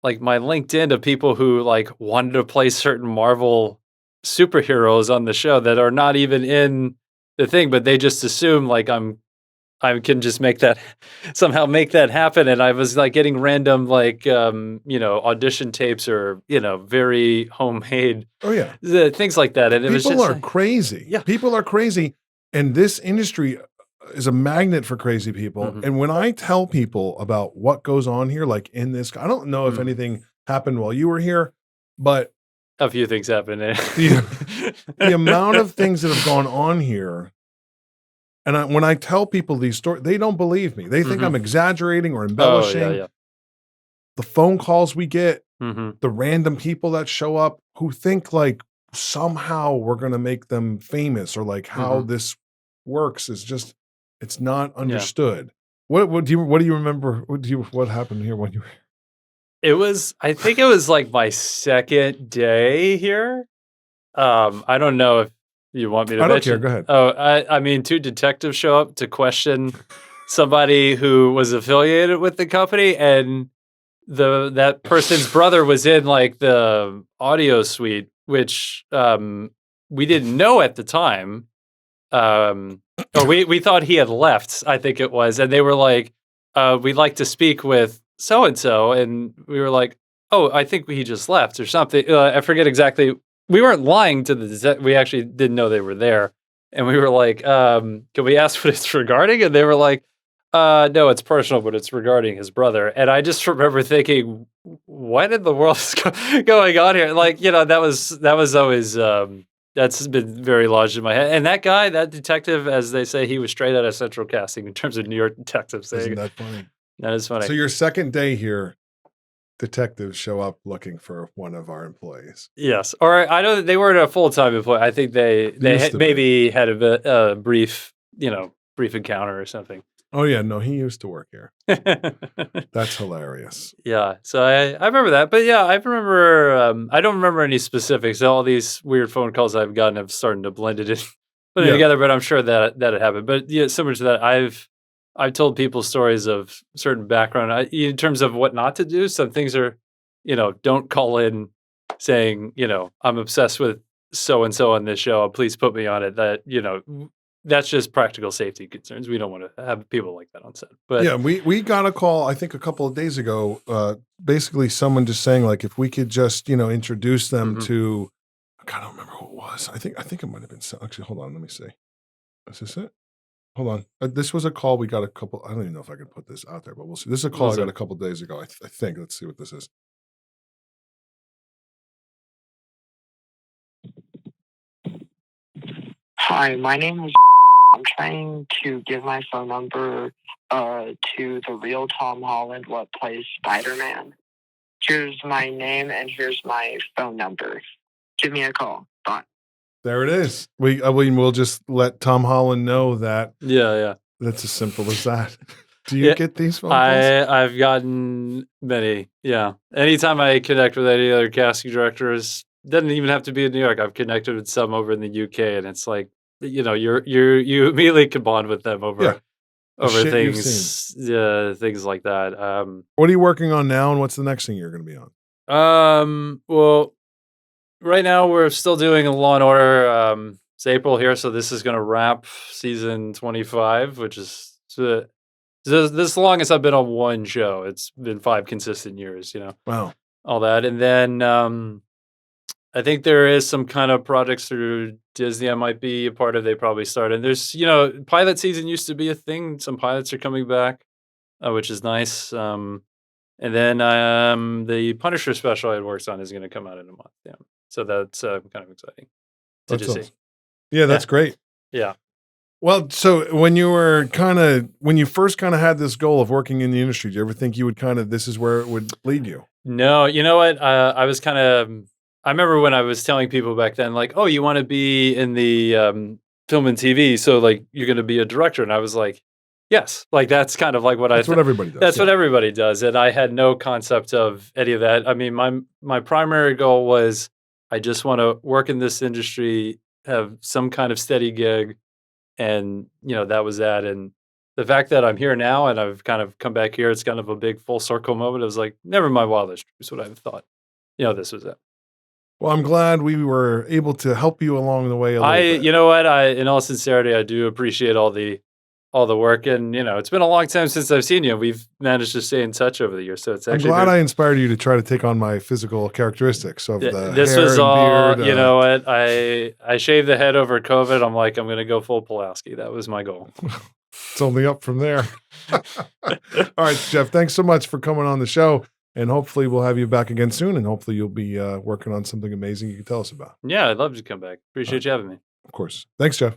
like my LinkedIn of people who like wanted to play certain Marvel superheroes on the show that are not even in the thing, but they just assume like I can just somehow make that happen. And I was like getting random like you know, audition tapes or, you know, very homemade things like that. And it was just People are like, crazy. Yeah. People are crazy. And this industry is a magnet for crazy people. Mhm. And when I tell people about what goes on here, like in this, I don't know if anything happened while you were here, but a few things happened. the amount of things that have gone on here. And when I tell people these stories, they don't believe me. They think I'm exaggerating or embellishing. Oh, yeah. The phone calls we get, Mhm. the random people that show up who think like somehow we're going to make them famous, or like how this works is just, it's not understood. What do you remember? What happened here when you I think it was like my second day here. I don't know if you want me to I don't mention. care. Go ahead. Oh, I mean, two detectives show up to question somebody who was affiliated with the company, and that person's brother was in like the audio suite, which we didn't know at the time. Or we thought he had left, I think it was, and they were like, we'd like to speak with so and so, and we were like, oh, I think he just left or something. I forget exactly. We weren't lying to we actually didn't know they were there, and we were like, can we ask what it's regarding? And they were like, no, it's personal, but it's regarding his brother. And I just remember thinking, what in the world is going on here? Like, you know, that was always that's been very lodged in my head. And that detective, as they say, he was straight out of Central Casting in terms of New York detectives. Isn't that funny? That is funny. So your second day here, detectives show up looking for one of our employees. Yes, or I know that they weren't a full-time employee. I think they maybe had a brief encounter or something. Oh yeah, no, he used to work here. That's hilarious. Yeah, so I remember that, but yeah, I remember. I don't remember any specifics. All these weird phone calls I've gotten have started to blend it in, blend it Yeah. together. But I'm sure that it happened. But yeah, similar to that, I've told people stories of certain background in terms of what not to do. Some things are, don't call in saying, I'm obsessed with so and so on this show. Please put me on it. That's just practical safety concerns. We don't want to have people like that on set. But Yeah, we got a call, I think a couple of days ago, basically someone just saying like if we could just, introduce them to, I don't remember who it was. I think it might have been, actually, hold on, let me see. Is this it? Hold on. This was a call we got a couple, I don't even know if I can put this out there, but we'll see. This is a call I got a couple of days ago, I think. Let's see what this is. Hi, my name is. I'm trying to give my phone number to the real Tom Holland, what plays Spider-Man. Here's my name and here's my phone number. Give me a call. Bye. There it is. We'll just let Tom Holland know that. yeah. That's as simple as that. Do you get these phone calls? I've gotten many. Yeah. Anytime I connect with any other casting directors, doesn't even have to be in New York. I've connected with some over in the UK, and it's like, you immediately can bond with them over things, things like that. What are you working on now, and what's the next thing you're going to be on? Well, right now we're still doing a Law and Order. It's April here, so this is going to wrap season 25, which is this longest I've been on one show. It's been 5 consistent years, Wow. All that. And then I think there is some kind of projects through Disney I might be a part of. They probably started. There's, pilot season used to be a thing. Some pilots are coming back, which is nice. And then the Punisher special I worked on is going to come out in a month. Yeah. So that's kind of exciting to just see. Yeah, that's great. Yeah. Well, so when you first had this goal of working in the industry, do you ever think you would this is where it would lead you? No, you know what? I was I remember when I was telling people back then, like, oh, you want to be in the film and TV, so like you're going to be a director. And I was like, yes, like that's kind of like what what everybody does. That's what everybody does. And I had no concept of any of that. I mean, my primary goal was I just want to work in this industry, have some kind of steady gig. And, that was that. And the fact that I'm here now and I've kind of come back here, it's kind of a big full circle moment. I was like, never my wildest dreams would I have thought, this was it. Well, I'm glad we were able to help you along the way a little bit. You know what? In all sincerity, I do appreciate all the work. And, it's been a long time since I've seen you. We've managed to stay in touch over the years. So it's actually. I'm glad I inspired you to try to take on my physical characteristics of the This hair was and all, beard. you know what? I shaved the head over COVID. I'm like, I'm going to go full Pulaski. That was my goal. It's only up from there. All right, Jeff, thanks so much for coming on the show. And hopefully we'll have you back again soon. And hopefully you'll be working on something amazing you can tell us about. Yeah, I'd love to come back. Appreciate you having me. Of course. Thanks, Jeff.